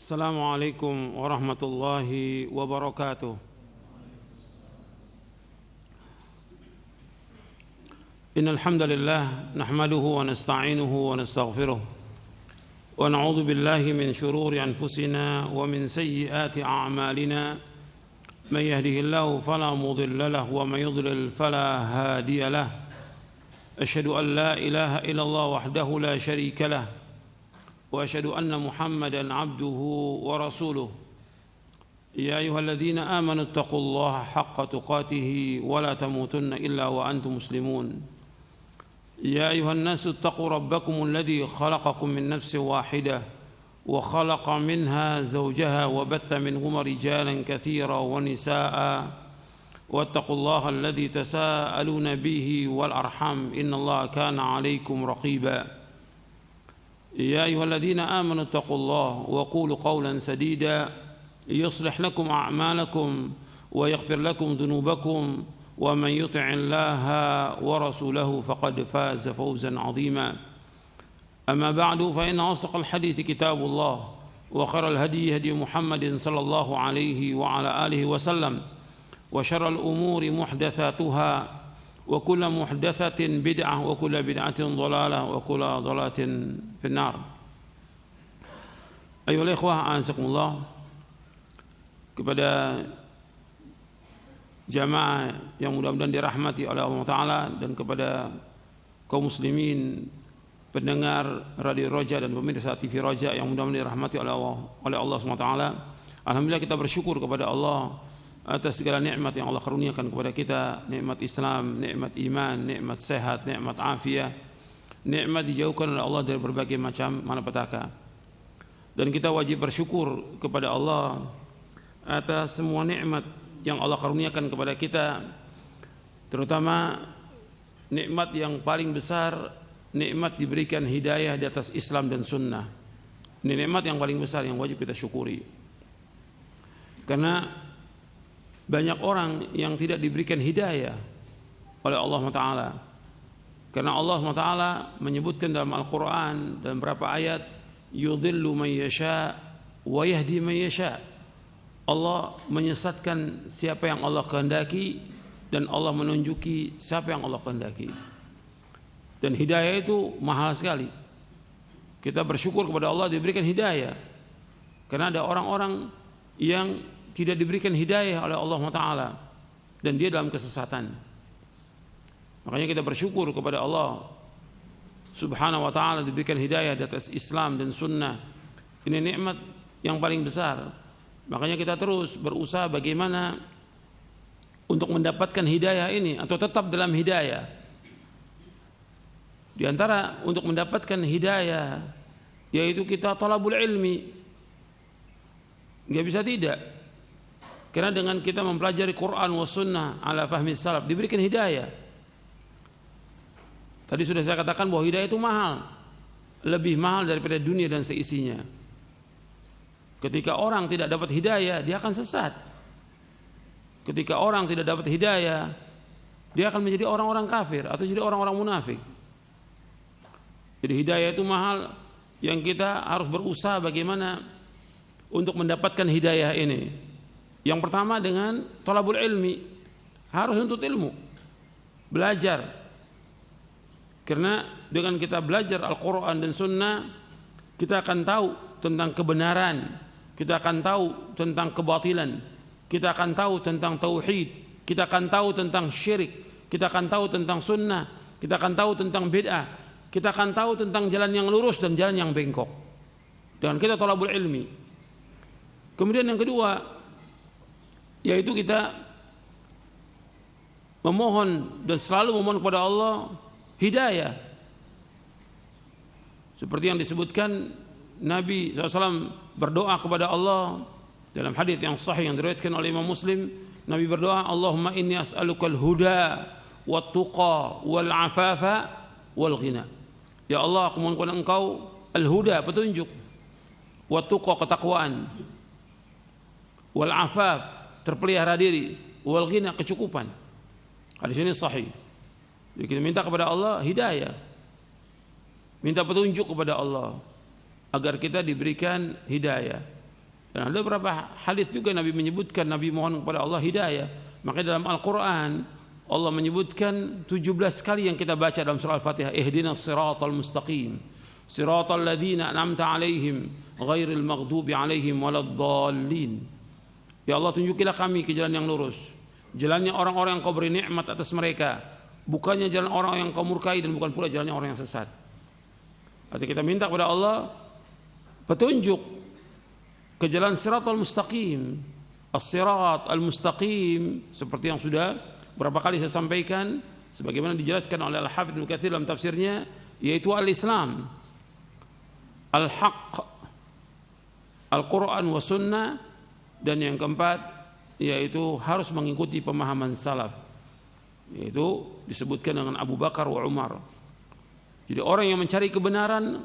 Assalamualaikum warahmatullahi wabarakatuh. Innal hamdalillah nahmaduhu wa nasta'inuhu wa nastaghfiruh wa na'udzu billahi min shururi anfusina wa min sayyiati a'malina. Man yahdihillahu fala mudilla lahu wa man yudlil fala hadiya lahu. Asyhadu an la ilaha illallah wahdahu la syarika lahu wa asyhadu anna Muhammadan abduhu wa rasuluh. Ya ayyuhalladzina amanu taqullaha haqqa tuqatih wa la tamutunna illa wa antum muslimun. Ya ayyuhan nasu taqu rabbakum alladzi khalaqakum min nafsin wahidah wa khalaqa minha zawjaha wa batha minhuma rijalan katsiran wa nisaa'a wattaqullaha alladzi tasaaluna bihi wal arham innallaha kana 'alaykum raqiba. يا أيها الذين آمنوا اتقوا الله وقولوا قولا سديدا يصلح لكم أعمالكم ويغفر لكم ذنوبكم ومن يطع الله ورسوله فقد فاز فوزا عظيما. أما بعد فإن أصدق الحديث كتاب الله وخير الهدي هدي محمد صلى الله عليه وعلى آله وسلم وشر الأمور محدثاتها وكل محدثة بدعة وكل بدعة ضلالة وكل ضلالة في النار. أيها الإخوة أعزكم الله, kepada jamaah yang mudah-mudahan dirahmati oleh Allah Ta'ala dan kepada kaum muslimin pendengar Radio Roja dan pemirsa TV Roja yang mudah-mudahan dirahmati oleh Allah SWT. Alhamdulillah kita bersyukur kepada Allah atas segala nikmat yang Allah karuniakan kepada kita, nikmat Islam, nikmat iman, nikmat sehat, nikmat afiah, nikmat dijauhkan oleh Allah dari berbagai macam malapetaka. Dan kita wajib bersyukur kepada Allah atas semua nikmat yang Allah karuniakan kepada kita, terutama nikmat yang paling besar, nikmat diberikan hidayah di atas Islam dan sunnah. Ini nikmat yang paling besar yang wajib kita syukuri. Karena banyak orang yang tidak diberikan hidayah oleh Allah Ta'ala. Karena Allah Ta'ala menyebutkan dalam Al-Quran dalam beberapa ayat, yudhillu man yasha wa yahdi man yasha. Allah menyesatkan siapa yang Allah kehendaki dan Allah menunjuki siapa yang Allah kehendaki. Dan hidayah itu mahal sekali. Kita bersyukur kepada Allah diberikan hidayah. Karena ada orang-orang yang tidak diberikan hidayah oleh Allah Ta'ala dan dia dalam kesesatan. Makanya kita bersyukur kepada Allah Subhanahu wa ta'ala diberikan hidayah di atas Islam dan sunnah. Ini nikmat yang paling besar. Makanya kita terus berusaha bagaimana untuk mendapatkan hidayah ini atau tetap dalam hidayah. Di antara untuk mendapatkan hidayah yaitu kita talabul ilmi. Enggak bisa tidak. Karena dengan kita mempelajari Quran wa sunnah ala fahmi salaf diberikan hidayah. Tadi sudah saya katakan bahwa hidayah itu mahal, lebih mahal daripada dunia dan seisinya. Ketika orang tidak dapat hidayah, dia akan sesat. Ketika orang tidak dapat hidayah, dia akan menjadi orang-orang kafir atau jadi orang-orang munafik. Jadi hidayah itu mahal yang kita harus berusaha bagaimana untuk mendapatkan hidayah ini. Yang pertama dengan thalabul ilmi, harus untuk ilmu, belajar. Karena dengan kita belajar Al-Quran dan Sunnah, kita akan tahu tentang kebenaran, kita akan tahu tentang kebatilan, kita akan tahu tentang tauhid, kita akan tahu tentang syirik, kita akan tahu tentang sunnah, kita akan tahu tentang bid'ah, kita akan tahu tentang jalan yang lurus dan jalan yang bengkok. Dengan kita thalabul ilmi. Kemudian yang kedua, yaitu kita memohon dan selalu memohon kepada Allah hidayah. Seperti yang disebutkan Nabi SAW berdoa kepada Allah dalam hadis yang sahih yang diriwayatkan oleh Imam Muslim. Nabi berdoa, Allahumma inni as'alukal huda wat tuqa wal afafa wal ghina. Ya Allah, aku mohon kepada Engkau al-huda, petunjuk, wat tuqa, ketakwaan, wal afaf, terpelihara diri, wal ghina, kecukupan. Hadis ini sahih. Jadi kita minta kepada Allah hidayah, minta petunjuk kepada Allah agar kita diberikan hidayah. Dan ada beberapa hadis juga Nabi menyebutkan, Nabi mohon kepada Allah hidayah. Makanya dalam Al-Quran Allah menyebutkan 17 kali yang kita baca dalam surah Al-Fatihah, ihdinas siratal mustaqim siratal ladzina an'amta alaihim ghairil maghdubi alaihim waladdallin. Ya Allah, tunjukilah kami ke jalan yang lurus, jalannya orang-orang yang kau beri nikmat atas mereka, bukannya jalan orang yang kau murkai, dan bukan pula jalannya orang yang sesat. Artinya kita minta kepada Allah petunjuk ke jalan siratal mustaqim. As-sirat al-mustaqim seperti yang sudah berapa kali saya sampaikan, sebagaimana dijelaskan oleh Al-Hafidz Ibnu Katsir dalam tafsirnya, yaitu al-Islam, al-haq, Al-Quran wa sunnah, dan yang keempat yaitu harus mengikuti pemahaman salaf, yaitu disebutkan dengan Abu Bakar wa Umar. Jadi orang yang mencari kebenaran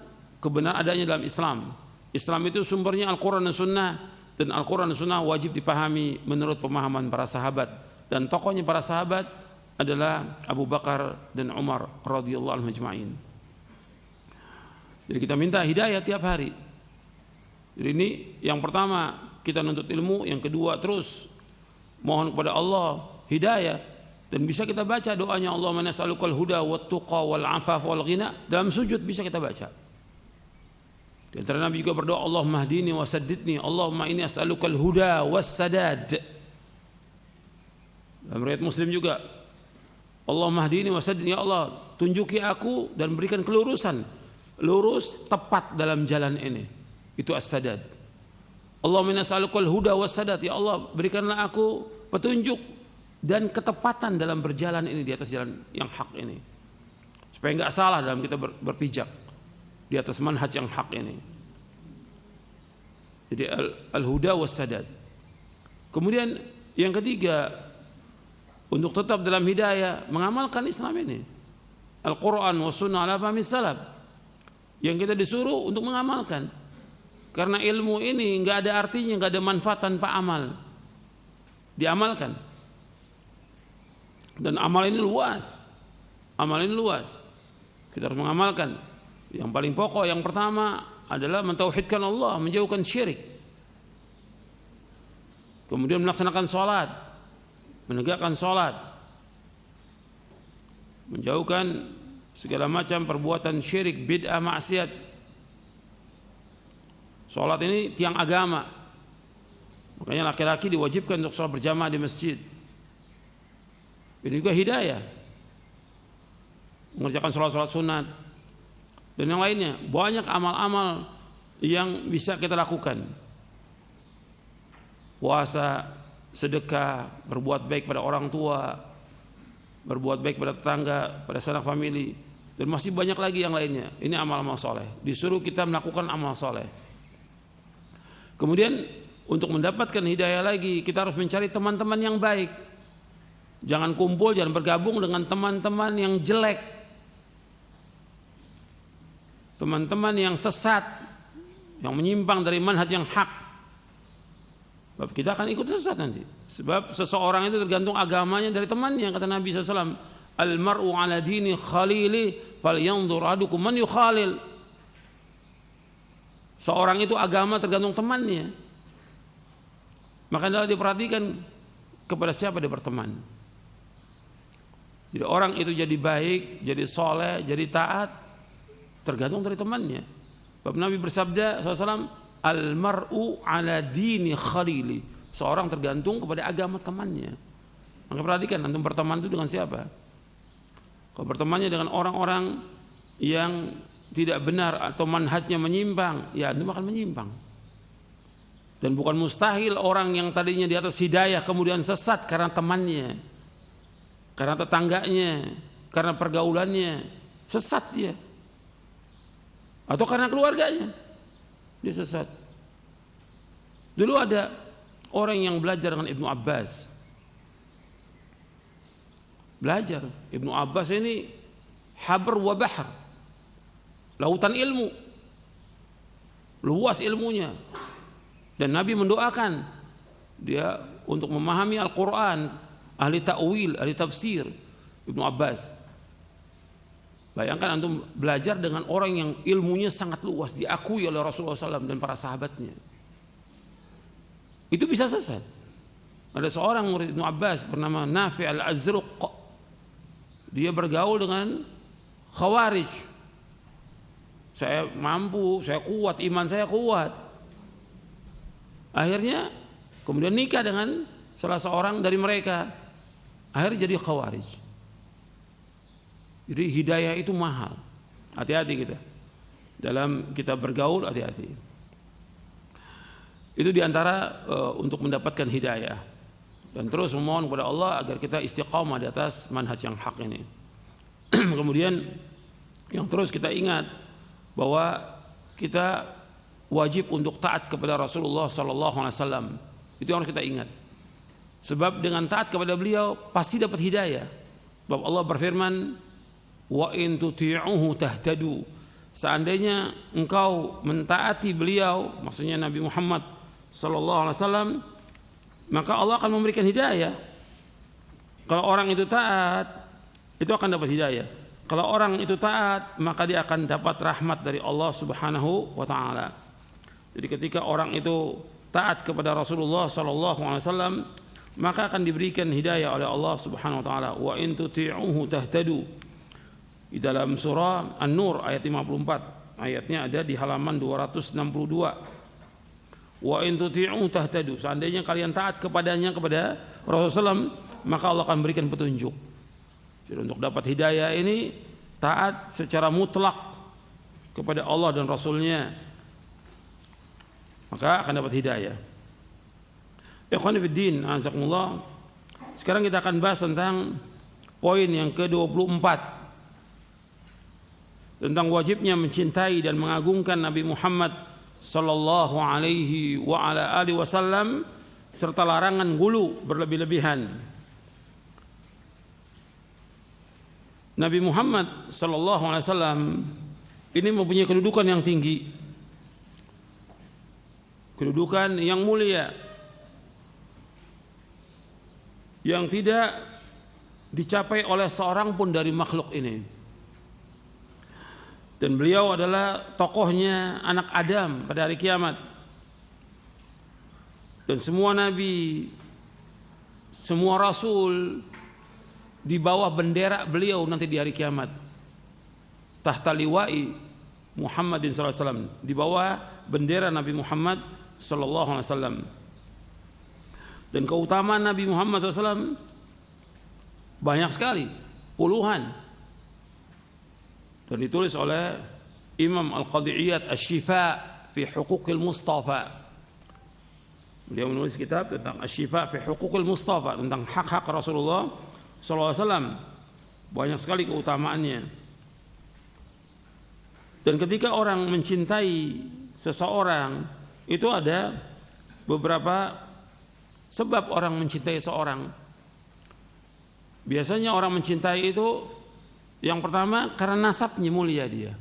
adanya dalam Islam. Islam itu sumbernya Al-Quran dan Sunnah, dan Al-Quran dan Sunnah wajib dipahami menurut pemahaman para sahabat, dan tokohnya para sahabat adalah Abu Bakar dan Umar radhiyallahu anhum ajma'in. Jadi kita minta hidayah tiap hari. Jadi ini yang pertama, kita nuntut ilmu. Yang kedua, terus mohon kepada Allah hidayah, dan bisa kita baca doanya Allahumma nas'alukal huda wat tuqa wal afaf wal ghina. Dalam sujud bisa kita baca. Di antara Nabi juga berdoa, Allahumma hdini wa saddidni, Allahumma inni as'alukal huda was sadad. Dalam riwayat Muslim juga, Allahumma hdini wa saddidni, ya Allah tunjuki aku dan berikan kelurusan, lurus tepat dalam jalan ini, itu as-sadad. Allahumma inni as'alukal huda was sadad, ya Allah berikanlah aku petunjuk dan ketepatan dalam berjalan ini, di atas jalan yang hak ini, supaya enggak salah dalam kita berpijak di atas manhaj yang hak ini. Jadi al-huda was sadad. Kemudian yang ketiga, untuk tetap dalam hidayah, mengamalkan Islam ini, Al-Quran wa sunnah ala fahmi salaf, yang kita disuruh untuk mengamalkan. Karena ilmu ini enggak ada artinya, enggak ada manfaat tanpa amal. Diamalkan. Dan amal ini luas. Amal ini luas. Kita harus mengamalkan. Yang paling pokok, yang pertama adalah mentauhidkan Allah, menjauhkan syirik. Kemudian melaksanakan sholat, menegakkan sholat, menjauhkan segala macam perbuatan syirik, bid'ah, maksiat. Sholat ini tiang agama. Makanya laki-laki diwajibkan untuk sholat berjamaah di masjid. Ini juga hidayah. Mengerjakan sholat-sholat sunat dan yang lainnya, banyak amal-amal yang bisa kita lakukan. Puasa, sedekah, berbuat baik pada orang tua, berbuat baik pada tetangga, pada sanak famili, dan masih banyak lagi yang lainnya. Ini amal-amal soleh. Disuruh kita melakukan amal soleh. Kemudian untuk mendapatkan hidayah lagi, kita harus mencari teman-teman yang baik. Jangan kumpul, jangan bergabung dengan teman-teman yang jelek, teman-teman yang sesat, yang menyimpang dari manhaj yang hak. Sebab kita akan ikut sesat nanti. Sebab seseorang itu tergantung agamanya dari temannya. Kata Nabi SAW, Al-mar'u ala dini khalili falyanzur ahadukum man yukhalil. Seorang itu agama tergantung temannya. Maka adalah diperhatikan kepada siapa dia berteman. Jadi orang itu jadi baik, jadi soleh, jadi taat, tergantung dari temannya. Sebab Nabi bersabda SAW, Al-mar'u ala dini khalili. Seorang tergantung kepada agama temannya. Maka perhatikan, antum berteman itu dengan siapa? Kalau bertemannya dengan orang-orang yang tidak benar atau manhajnya menyimpang, ya antum akan menyimpang. Dan bukan mustahil orang yang tadinya di atas hidayah kemudian sesat karena temannya, karena tetangganya, karena pergaulannya, sesat dia. Atau karena keluarganya, dia sesat. Dulu ada orang yang belajar dengan Ibnu Abbas. Belajar. Ibnu Abbas ini habr wa bahr, lautan ilmu, luas ilmunya. Dan Nabi mendoakan dia untuk memahami Al-Quran, ahli ta'wil, ahli tafsir, Ibnu Abbas. Bayangkan antum belajar dengan orang yang ilmunya sangat luas, diakui oleh Rasulullah SAW dan para sahabatnya. itu bisa sesat. Ada seorang murid Ibnu Abbas bernama Nafi' al-Azruq. Dia bergaul dengan Khawarij. Saya mampu, saya kuat, iman saya kuat. Akhirnya kemudian nikah dengan salah seorang dari mereka. Akhirnya jadi Khawarij. Jadi hidayah itu mahal. Hati-hati kita. Dalam kita bergaul, hati-hati. Itu diantara untuk mendapatkan hidayah. Dan terus memohon kepada Allah agar kita istiqamah di atas manhaj yang hak ini. Kemudian yang terus kita ingat bahwa kita wajib untuk taat kepada Rasulullah SAW. Itu yang harus kita ingat. Sebab dengan taat kepada beliau pasti dapat hidayah. Sebab Allah berfirman, wa in tuti'uhu tahtadu. Seandainya engkau mentaati beliau, maksudnya Nabi Muhammad SAW, maka Allah akan memberikan hidayah. Kalau orang itu taat, itu akan dapat hidayah. Kalau orang itu taat, maka dia akan dapat rahmat dari Allah Subhanahu wa taala. Jadi ketika orang itu taat kepada Rasulullah SAW, maka akan diberikan hidayah oleh Allah Subhanahu wa taala. Wa in tuti'uhu tahtadu. Di dalam surah An-Nur ayat 54. Ayatnya ada di halaman 262. Wa in tuti'u tahtadu. Seandainya kalian taat kepadanya, kepada Rasulullah SAW, maka Allah akan berikan petunjuk. Jadi untuk dapat hidayah ini taat secara mutlak kepada Allah dan Rasulnya, maka akan dapat hidayah. Ikhwani fiddin, azakumullah. Sekarang kita akan bahas tentang poin yang ke-24, tentang wajibnya mencintai dan mengagungkan Nabi Muhammad sallallahu alaihi wa ala alihi wasallam, serta larangan gulu berlebih-lebihan. Nabi Muhammad sallallahu alaihi wasallam ini mempunyai kedudukan yang tinggi, kedudukan yang mulia, yang tidak dicapai oleh seorang pun dari makhluk ini. Dan beliau adalah tokohnya anak Adam pada hari kiamat. Dan semua nabi, semua rasul di bawah bendera beliau nanti di hari kiamat. Tahta liwa'i Muhammadin sallallahu alaihi wasallam, di bawah bendera Nabi Muhammad sallallahu alaihi wasallam. Dan keutamaan Nabi Muhammad SAW banyak sekali, puluhan. Dan ditulis oleh Imam Al-Qadhi'iyat Asy-Syifa fi Huquqil Mustafa. Beliau menulis kitab tentang Asy-Syifa fi Huquqil Mustafa, tentang hak-hak Rasulullah SAW. Banyak sekali keutamaannya. Dan ketika orang mencintai seseorang, itu ada beberapa sebab orang mencintai seorang. Biasanya orang mencintai itu, yang pertama karena nasabnya mulia dia.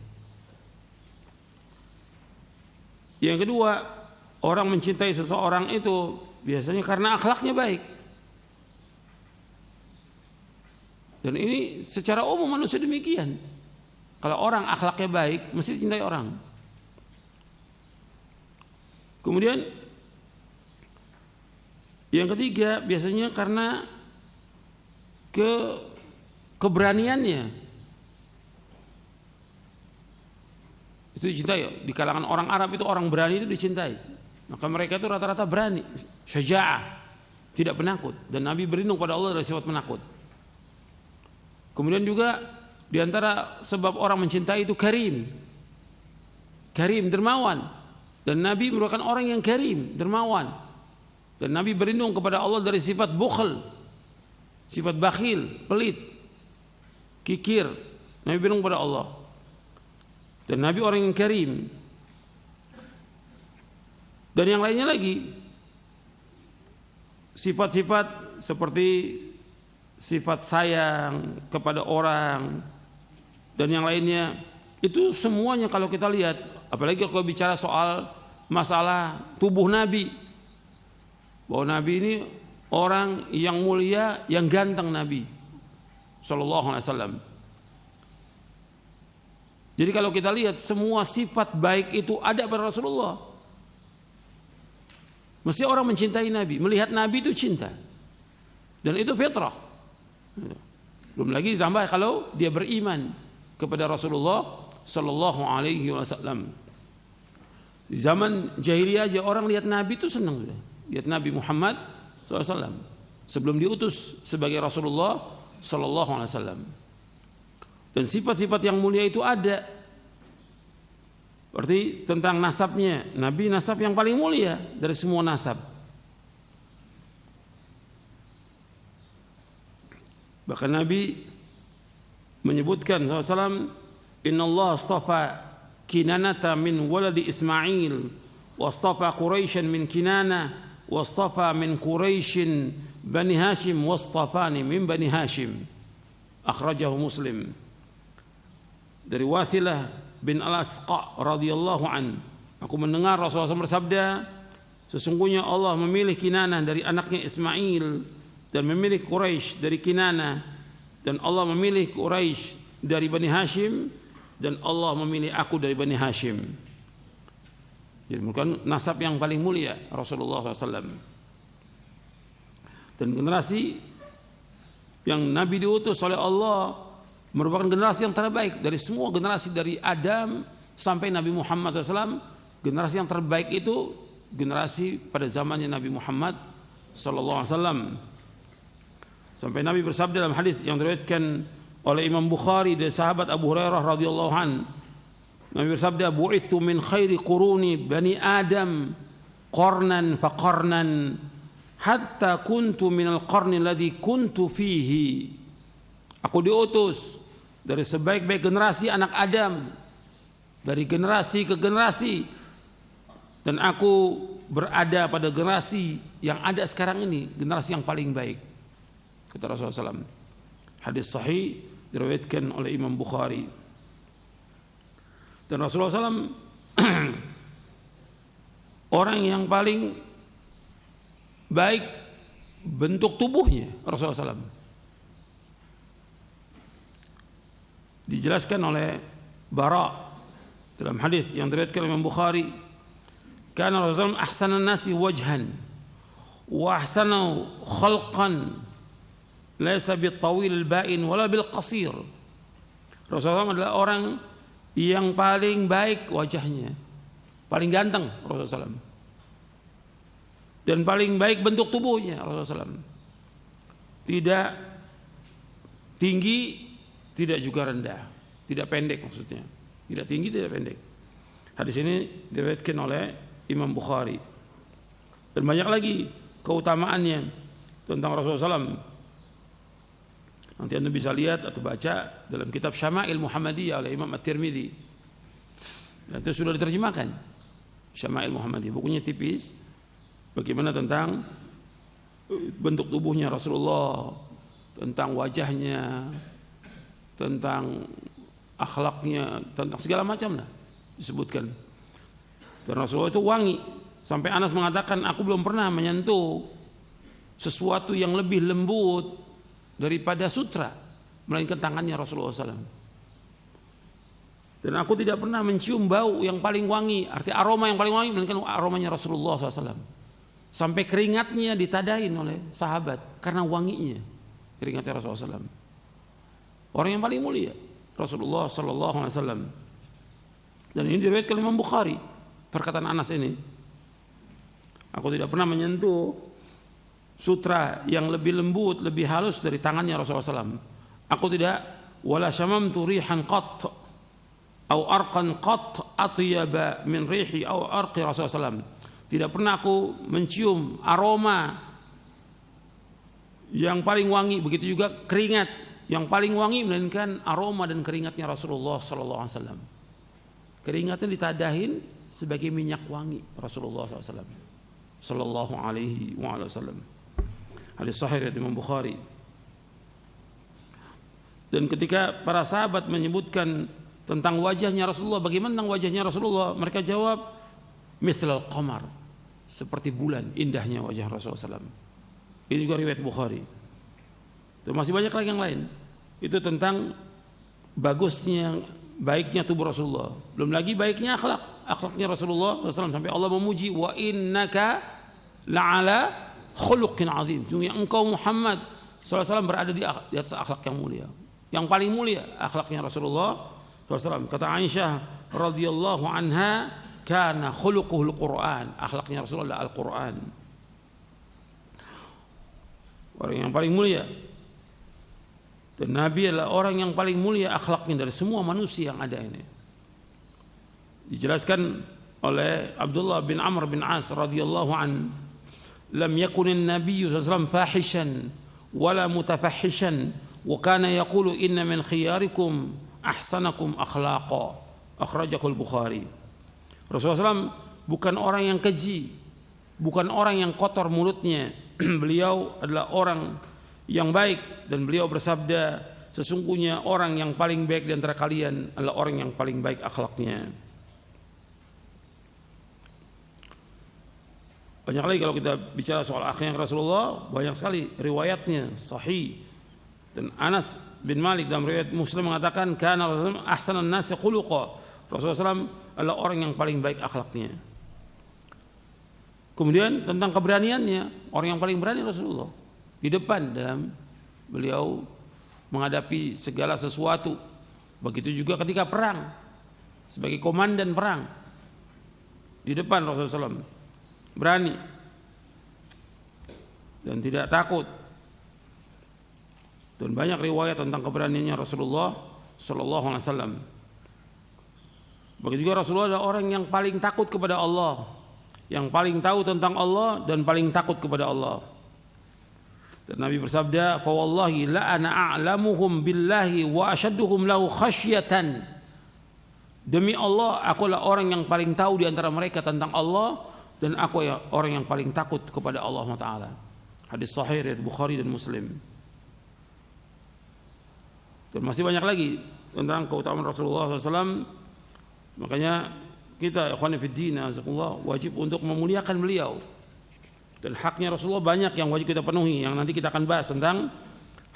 Yang kedua, orang mencintai seseorang itu biasanya karena akhlaknya baik. Dan ini secara umum manusia demikian. Kalau orang akhlaknya baik, mesti dicintai orang. Kemudian yang ketiga biasanya karena keberaniannya. Itu dicintai. Di kalangan orang Arab itu orang berani itu dicintai. Maka mereka itu rata-rata berani, syaja'ah, tidak penakut. Dan Nabi berlindung pada Allah dari sifat penakut. Kemudian juga di antara sebab orang mencintai itu karim, dermawan. Dan Nabi merupakan orang yang karim, dermawan. Dan Nabi berlindung kepada Allah dari sifat bukhl, sifat bakhil, pelit, kikir. Nabi berlindung kepada Allah. Dan Nabi orang yang karim. Dan yang lainnya lagi, sifat-sifat seperti sifat sayang kepada orang dan yang lainnya, itu semuanya kalau kita lihat, apalagi kalau bicara soal masalah tubuh Nabi, bahwa Nabi ini orang yang mulia, yang ganteng Nabi sallallahu alaihi wasallam. Jadi kalau kita lihat semua sifat baik itu ada pada Rasulullah. Mesti orang mencintai Nabi, melihat Nabi itu cinta. Dan itu fitrah. Belum lagi ditambah kalau dia beriman kepada Rasulullah sallallahu alaihi wasallam. Di zaman jahiliyah aja orang lihat Nabi itu senang. Lihat Nabi Muhammad SAW sebelum diutus sebagai Rasulullah sallallahu alaihi wasallam. Dan sifat-sifat yang mulia itu ada. Berarti tentang nasabnya, Nabi nasab yang paling mulia dari semua nasab. Bahkan Nabi menyebutkan SAW, Inna Allah astafa Kinanata min waladi Ismail, wa astafa Quraisyan min Kinana, wa astafa min Quraisyin Bani Hashim, wa astafani min Bani Hashim. Akhrajahu Muslim. Dari Wathilah bin Al-Asqa radhiyallahu an, aku mendengar Rasulullah SAW bersabda, sesungguhnya Allah memilih Kinanah dari anaknya Ismail dan memilih Quraisy dari Kinanah, dan Allah memilih Quraisy dari Bani Hashim, dan Allah memilih aku dari Bani Hashim. Jadi bukan nasab yang paling mulia Rasulullah SAW. Dan generasi yang Nabi diutus oleh Allah merupakan generasi yang terbaik dari semua generasi, dari Adam sampai Nabi Muhammad SAW. Generasi yang terbaik itu generasi pada zamannya Nabi Muhammad SAW. Sampai Nabi bersabda dalam hadis yang diriwayatkan oleh Imam Bukhari dari sahabat Abu Hurairah radhiyallahu an, Nabi bersabda, bu'ithu min khairi quruni bani Adam qarnan fa qarnan hatta kuntu minal qarni alladhi kuntu fihi. Aku diutus dari sebaik-baik generasi anak Adam, dari generasi ke generasi, dan aku berada pada generasi yang ada sekarang ini, generasi yang paling baik, kata Rasulullah SAW. Hadis sahih diriwayatkan oleh Imam Bukhari. Dan Rasulullah SAW orang yang paling baik bentuk tubuhnya. Rasulullah SAW dijelaskan oleh Bara dalam hadis yang diriwayatkan oleh Imam Bukhari, kana Rasulullah ahsanan nasi wajhan wa ahsanu khalqan laysa bil-tawil al-ba'in wala bil-qasir. Rasulullah adalah orang yang paling baik wajahnya, paling ganteng Rasulullah SAW, dan paling baik bentuk tubuhnya Rasulullah SAW. Tidak tinggi, tidak juga rendah, tidak pendek maksudnya, tidak tinggi, tidak pendek. Hadis ini diriwayatkan oleh Imam Bukhari. Dan banyak lagi keutamaannya tentang Rasulullah SAW. Nanti Anda bisa lihat atau baca dalam kitab Syama'il Muhammadiyah oleh Imam At-Tirmidzi. Dan itu sudah diterjemahkan. Syama'il Muhammadiyah, bukunya tipis. Bagaimana tentang bentuk tubuhnya Rasulullah, tentang wajahnya, tentang akhlaknya, tentang segala macam lah disebutkan. Dan Rasulullah itu wangi, sampai Anas mengatakan, aku belum pernah menyentuh sesuatu yang lebih lembut daripada sutra, melainkan tangannya Rasulullah SAW. Dan aku tidak pernah mencium bau yang paling wangi, arti aroma yang paling wangi, melainkan aromanya Rasulullah SAW. Sampai keringatnya ditadain oleh sahabat karena wanginya keringatnya Rasulullah SAW. Orang yang paling mulia Rasulullah SAW. Dan ini diriwayatkan oleh Imam Bukhari, perkataan Anas ini. Aku tidak pernah menyentuh sutra yang lebih lembut, lebih halus dari tangannya Rasulullah SAW. Aku tidak wala syamamtu rihan qat au arqan qat atyaba min rihi au arqi Rasulullah SAW. Tidak pernah aku mencium aroma yang paling wangi, begitu juga keringat yang paling wangi, melainkan aroma dan keringatnya Rasulullah SAW. Keringatnya ditadahin sebagai minyak wangi Rasulullah SAW sallallahu alaihi wasallam. Hadis sahih dari Imam Bukhari. Dan ketika para sahabat menyebutkan tentang wajahnya Rasulullah, bagaimana tentang wajahnya Rasulullah, mereka jawab mithlal qamar, seperti bulan indahnya wajah Rasulullah SAW. Ini juga riwayat Bukhari. Dan masih banyak lagi yang lain. Itu tentang bagusnya, baiknya tubuh Rasulullah. Belum lagi baiknya akhlaknya Rasulullah SAW, sampai Allah memuji, wa innaka la'ala khuluqin azim. Sungguh engkau Muhammad sallallahu alaihi wasallam berada di atas akhlak yang mulia. Yang paling mulia akhlaknya Rasulullah sallallahu alaihi wasallam. Kata Aisyah radhiyallahu anha, kana khuluquhul Qur'an. Akhlaknya Rasulullah Al-Qur'an. Orang yang paling mulia. Dan Nabi adalah orang yang paling mulia akhlaknya dari semua manusia yang ada ini. Dijelaskan oleh Abdullah bin Amr bin As radhiyallahu an, lam yakunin nabiyyu sallallahu alaihi wasallam fahishan wala mutafahishan wa kana yaqulu inna min khiyarikum ahsanakum akhlaqa. Akhrajahul Bukhari. Rasulullah SAW bukan orang yang keji, bukan orang yang kotor mulutnya. Beliau adalah orang yang baik, dan beliau bersabda, sesungguhnya orang yang paling baik di antara kalian adalah orang yang paling baik akhlaknya. Banyak lagi kalau kita bicara soal akhlaknya Rasulullah, banyak sekali riwayatnya sahih. Dan Anas bin Malik dalam riwayat Muslim mengatakan, kana Rasulullah ahsanan nasi khuluqa. Rasulullah SAW adalah orang yang paling baik akhlaknya. Kemudian tentang keberaniannya, orang yang paling berani Rasulullah di depan dalam beliau menghadapi segala sesuatu. Begitu juga ketika perang, sebagai komandan perang di depan Rasulullah SAW berani dan tidak takut. Dan banyak riwayat tentang keberaniannya Rasulullah Sallallahu Alaihi Wasallam. Begitu juga Rasulullah adalah orang yang paling takut kepada Allah, yang paling tahu tentang Allah dan paling takut kepada Allah. Dan Nabi bersabda, "Fa wallahi la ana a'lamuhum billahi wa ashadduhum lahu khasyatan." Demi Allah, aku adalah orang yang paling tahu di antara mereka tentang Allah, dan aku orang yang paling takut kepada Allah Taala. Hadis sahih riwayat Bukhari dan Muslim. Dan masih banyak lagi tentang keutamaan Rasulullah SAW. Makanya kita ikhwan fillah wajib untuk memuliakan beliau. Dan haknya Rasulullah banyak yang wajib kita penuhi, yang nanti kita akan bahas tentang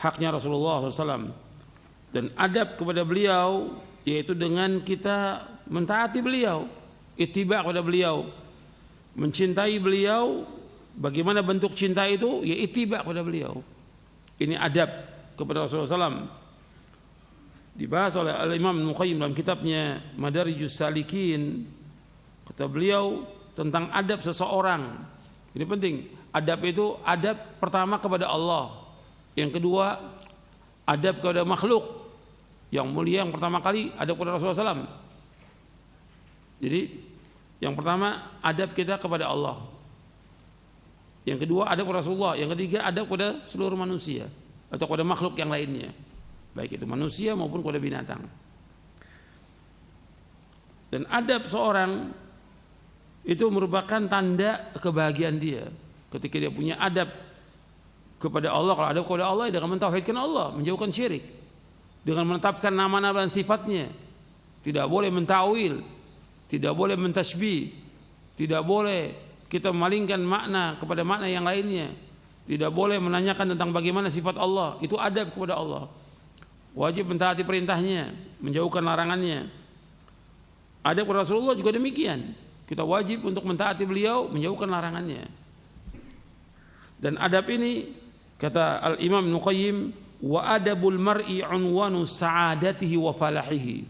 haknya Rasulullah SAW. Dan adab kepada beliau yaitu dengan kita mentaati beliau, ittiba kepada beliau, mencintai beliau. Bagaimana bentuk cinta itu? Ya ittiba kepada beliau. Ini adab kepada Rasulullah SAW. Dibahas oleh Al-Imam Ibnu Qayyim dalam kitabnya Madarijus Salikin. Kata beliau tentang adab seseorang. Ini penting. Adab itu adab pertama kepada Allah. Yang kedua adab kepada makhluk. Yang mulia yang pertama kali adab kepada Rasulullah SAW. Jadi yang pertama adab kita kepada Allah. Yang kedua adab kepada Rasulullah. Yang ketiga adab kepada seluruh manusia atau kepada makhluk yang lainnya, baik itu manusia maupun kepada binatang. Dan adab seorang itu merupakan tanda kebahagiaan dia. Ketika dia punya adab kepada Allah, kalau adab kepada Allah dengan mentauhidkan Allah, menjauhkan syirik, dengan menetapkan nama-nama dan sifatnya, tidak boleh mentawil, tidak boleh mentasbih, tidak boleh kita memalingkan makna kepada makna yang lainnya, tidak boleh menanyakan tentang bagaimana sifat Allah. Itu adab kepada Allah. Wajib mentaati perintahnya, menjauhkan larangannya. Adab kepada Rasulullah juga demikian. Kita wajib untuk mentaati beliau, menjauhkan larangannya. Dan adab ini kata Al-Imam Ibnu Qayyim, wa adabul mar'i unwanu sa'adatihi wa falahihi.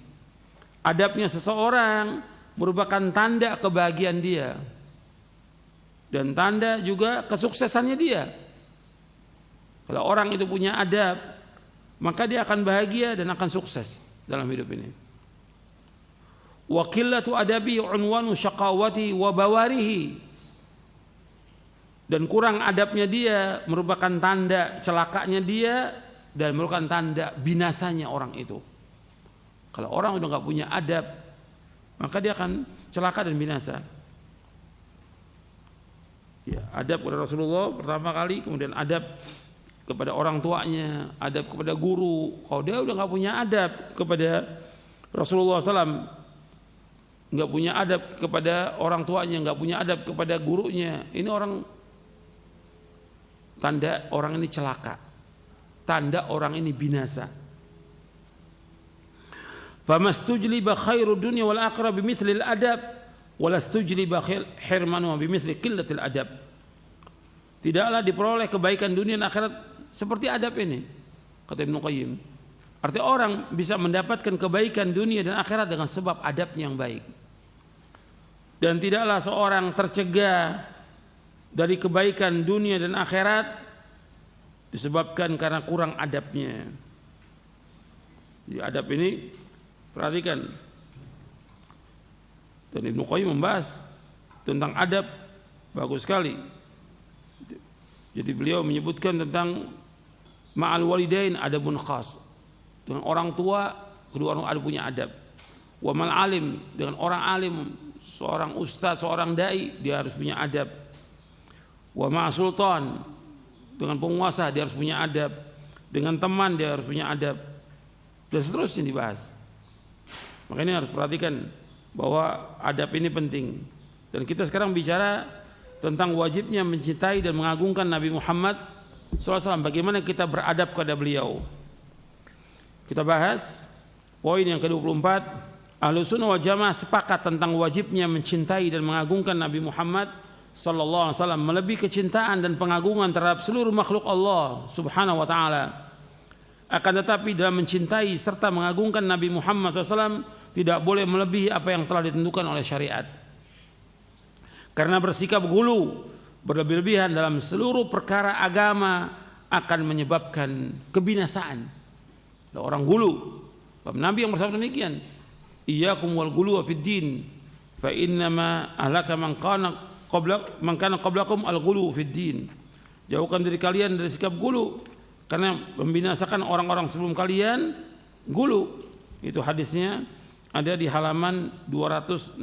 Adabnya seseorang merupakan tanda kebahagiaan dia dan tanda juga kesuksesannya dia. Kalau orang itu punya adab, maka dia akan bahagia dan akan sukses dalam hidup ini. Wa qillatu adabi unwanu syaqawati wa bawarihi. Dan kurang adabnya dia merupakan tanda celakanya dia dan merupakan tanda binasanya orang itu. Kalau orang udah nggak punya adab, maka dia akan celaka dan binasa. Ya, adab kepada Rasulullah pertama kali, kemudian adab kepada orang tuanya, adab kepada guru. Kalau dia udah nggak punya adab kepada Rasulullah SAW, nggak punya adab kepada orang tuanya, nggak punya adab kepada gurunya, ini orang, tanda orang ini celaka, tanda orang ini binasa. Famastujliba khairud dunya wal akhirah bimithli al adab, walastujliba hirmanu bimithli qillatil adab. tidaklah diperoleh kebaikan dunia dan akhirat seperti adab ini, kata Ibnu Qayyim. Artinya orang bisa mendapatkan kebaikan dunia dan akhirat dengan sebab adabnya yang baik. Dan tidaklah seorang tercegah dari kebaikan dunia dan akhirat disebabkan karena kurang adabnya. Jadi adab ini perhatikan. Dan Ibnu Qayyim membahas tentang adab bagus sekali. Jadi beliau menyebutkan tentang ma'al walidain adabun khas. Dengan orang tua kedua orang ada punya adab. Wa mal alim, dengan orang alim, seorang ustaz, seorang dai, dia harus punya adab. Wa ma sultan, dengan penguasa dia harus punya adab. Dengan teman dia harus punya adab. Dan seterusnya dibahas. Makanya harus perhatikan bahwa adab ini penting. Dan kita sekarang bicara tentang wajibnya mencintai dan mengagungkan Nabi Muhammad SAW. Bagaimana kita beradab kepada beliau. Kita bahas poin yang ke-24. Ahlussunnah wal Jamaah sepakat tentang wajibnya mencintai dan mengagungkan Nabi Muhammad sallallahu alaihi wasallam, melebihi kecintaan dan pengagungan terhadap seluruh makhluk Allah Subhanahu wa taala. Akan tetapi dalam mencintai serta mengagungkan Nabi Muhammad SAW tidak boleh melebihi apa yang telah ditentukan oleh syariat. Karena bersikap gulu, berlebih-lebihan dalam seluruh perkara agama akan menyebabkan kebinasaan. Orang gulu, Nabi yang bersabda demikian, iyyakum wal ghuluwa fid din fa innama ahlaka man kana qablakum al ghulu fid din. Jauhkan diri kalian dari sikap gulu, karena membinasakan orang-orang sebelum kalian gulu. Itu hadisnya ada di halaman 268.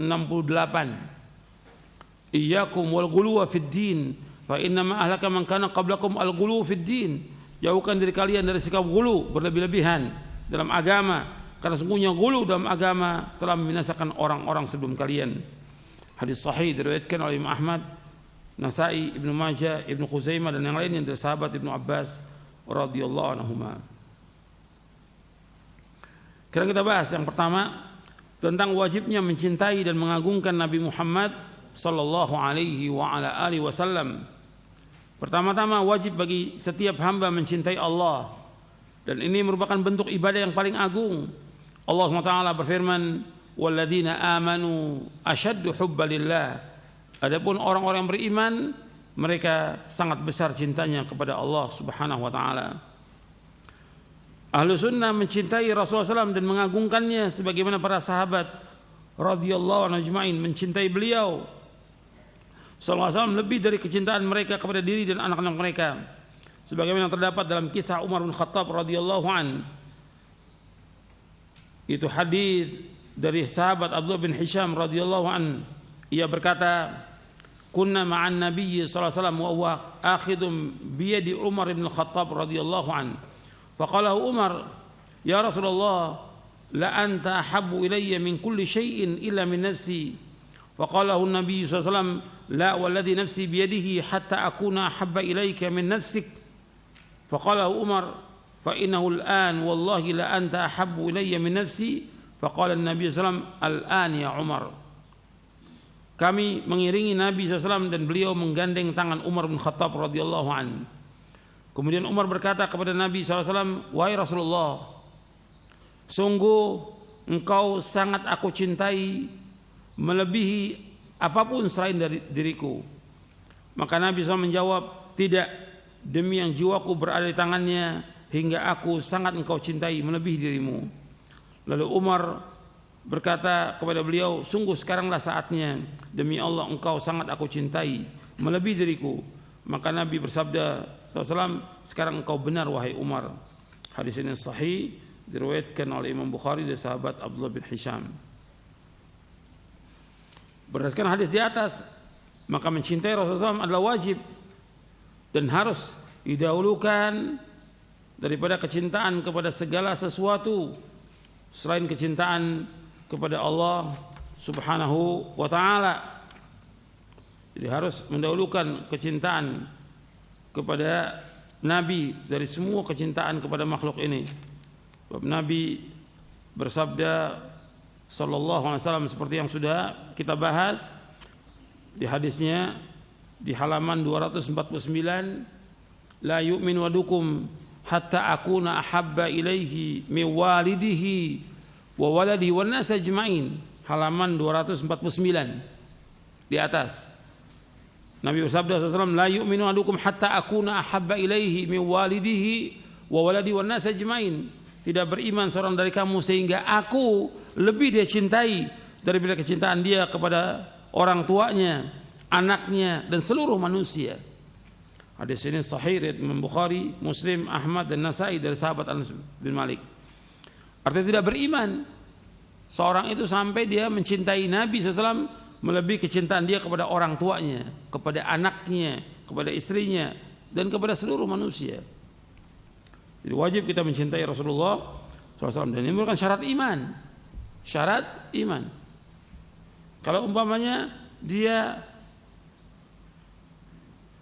Iyyakum wal ghuluwa fid din fa innama ahlaka man kana qablakum al ghulu fid din. Jauhkan diri kalian dari sikap gulu, berlebih-lebihan dalam agama, karena sungguhnya gulu dalam agama telah membinasakan orang-orang sebelum kalian. Hadis sahih diriwayatkan oleh Imam Ahmad, Nasai, Ibnu Majah, Ibnu Khuzaimah dan yang lainnya dari sahabat Ibnu Abbas radhiyallahu anhuma. Sekarang kita bahas yang pertama tentang wajibnya mencintai dan mengagungkan Nabi Muhammad sallallahu alaihi wa ala alihi wasallam. Pertama-tama wajib bagi setiap hamba mencintai Allah, dan ini merupakan bentuk ibadah yang paling agung. Allah SWT berfirman, walladzina amanu asyaddu hubba lillah. Adapun orang-orang yang beriman, mereka sangat besar cintanya kepada Allah Subhanahu wa taala. Ahlu sunnah mencintai Rasulullah SAW dan mengagungkannya sebagaimana para sahabat radhiyallahu anhum ajma'in mencintai beliau sallallahu alaihi wasallam lebih dari kecintaan mereka kepada diri dan anak-anak mereka. Sebagaimana terdapat dalam kisah Umar bin Khattab radhiyallahu an. Itu hadis dari sahabat Abdullah bin Hisham radhiyallahu an. Ia berkata, kunna ma'an nabiyyi sallallahu alaihi wasallam wa huwa akhidun bi yadi Umar bin Khattab radhiyallahu an. Faqala Umar, ya Rasulullah, la anta ahabbu ilayya min kulli shay'in illa min nafsi. Faqala an-nabiy sallallahu alaihi wasallam, la walladhi nafsi bi yadihi hatta akuna ahabba ilayka min nafsik. Faqala Umar, fa innahu al-an wallahi la anta ahabbu ilayya min nafsi. Faqala an-nabiy sallallahu alaihi wasallam, al-an ya Umar. Kami mengiringi Nabi SAW dan beliau menggandeng tangan Umar bin Khattab radhiyallahu an. Kemudian Umar berkata kepada Nabi SAW, wahai Rasulullah, sungguh engkau sangat aku cintai melebihi apapun selain dari diriku. Maka Nabi SAW menjawab, tidak, demi yang jiwaku berada di tangannya, hingga aku sangat engkau cintai melebihi dirimu. Lalu Umar berkata kepada beliau, sungguh sekaranglah saatnya, demi Allah engkau sangat aku cintai melebihi diriku. Maka Nabi bersabda SAW, sekarang engkau benar wahai Umar. Hadis ini sahih, diriwayatkan oleh Imam Bukhari dari sahabat Abdullah bin Hisham. Berdasarkan hadis di atas, maka mencintai Rasulullah SAW adalah wajib dan harus didahulukan daripada kecintaan kepada segala sesuatu selain kecintaan kepada Allah Subhanahu wa taala. Jadi harus mendahulukan kecintaan kepada Nabi dari semua kecintaan kepada makhluk ini. Sebab Nabi bersabda sallallahu alaihi wasallam seperti yang sudah kita bahas di hadisnya, di halaman 249, la yu'minu wadukum hatta akuna ahabba ilaihi min walidihi wa waladi wan nas ajmain, halaman 249 di atas. Nabi bersabda SAW, la yu'minu ahadukum hatta akuna ahabba ilaihi min walidihi wa waladi wan nas ajmain. Tidak beriman seorang dari kamu sehingga aku lebih dia cintai daripada kecintaan dia kepada orang tuanya, anaknya dan seluruh manusia. Hadis ini sahih riwayat Imam Bukhari, Muslim, Ahmad dan Nasai dari sahabat Anas bin Malik. Artinya tidak beriman seorang itu sampai dia mencintai Nabi SAW melebihi kecintaan dia kepada orang tuanya, kepada anaknya, kepada istrinya dan kepada seluruh manusia. Jadi wajib kita mencintai Rasulullah SAW, dan ini merupakan syarat iman. Syarat iman. Kalau umpamanya dia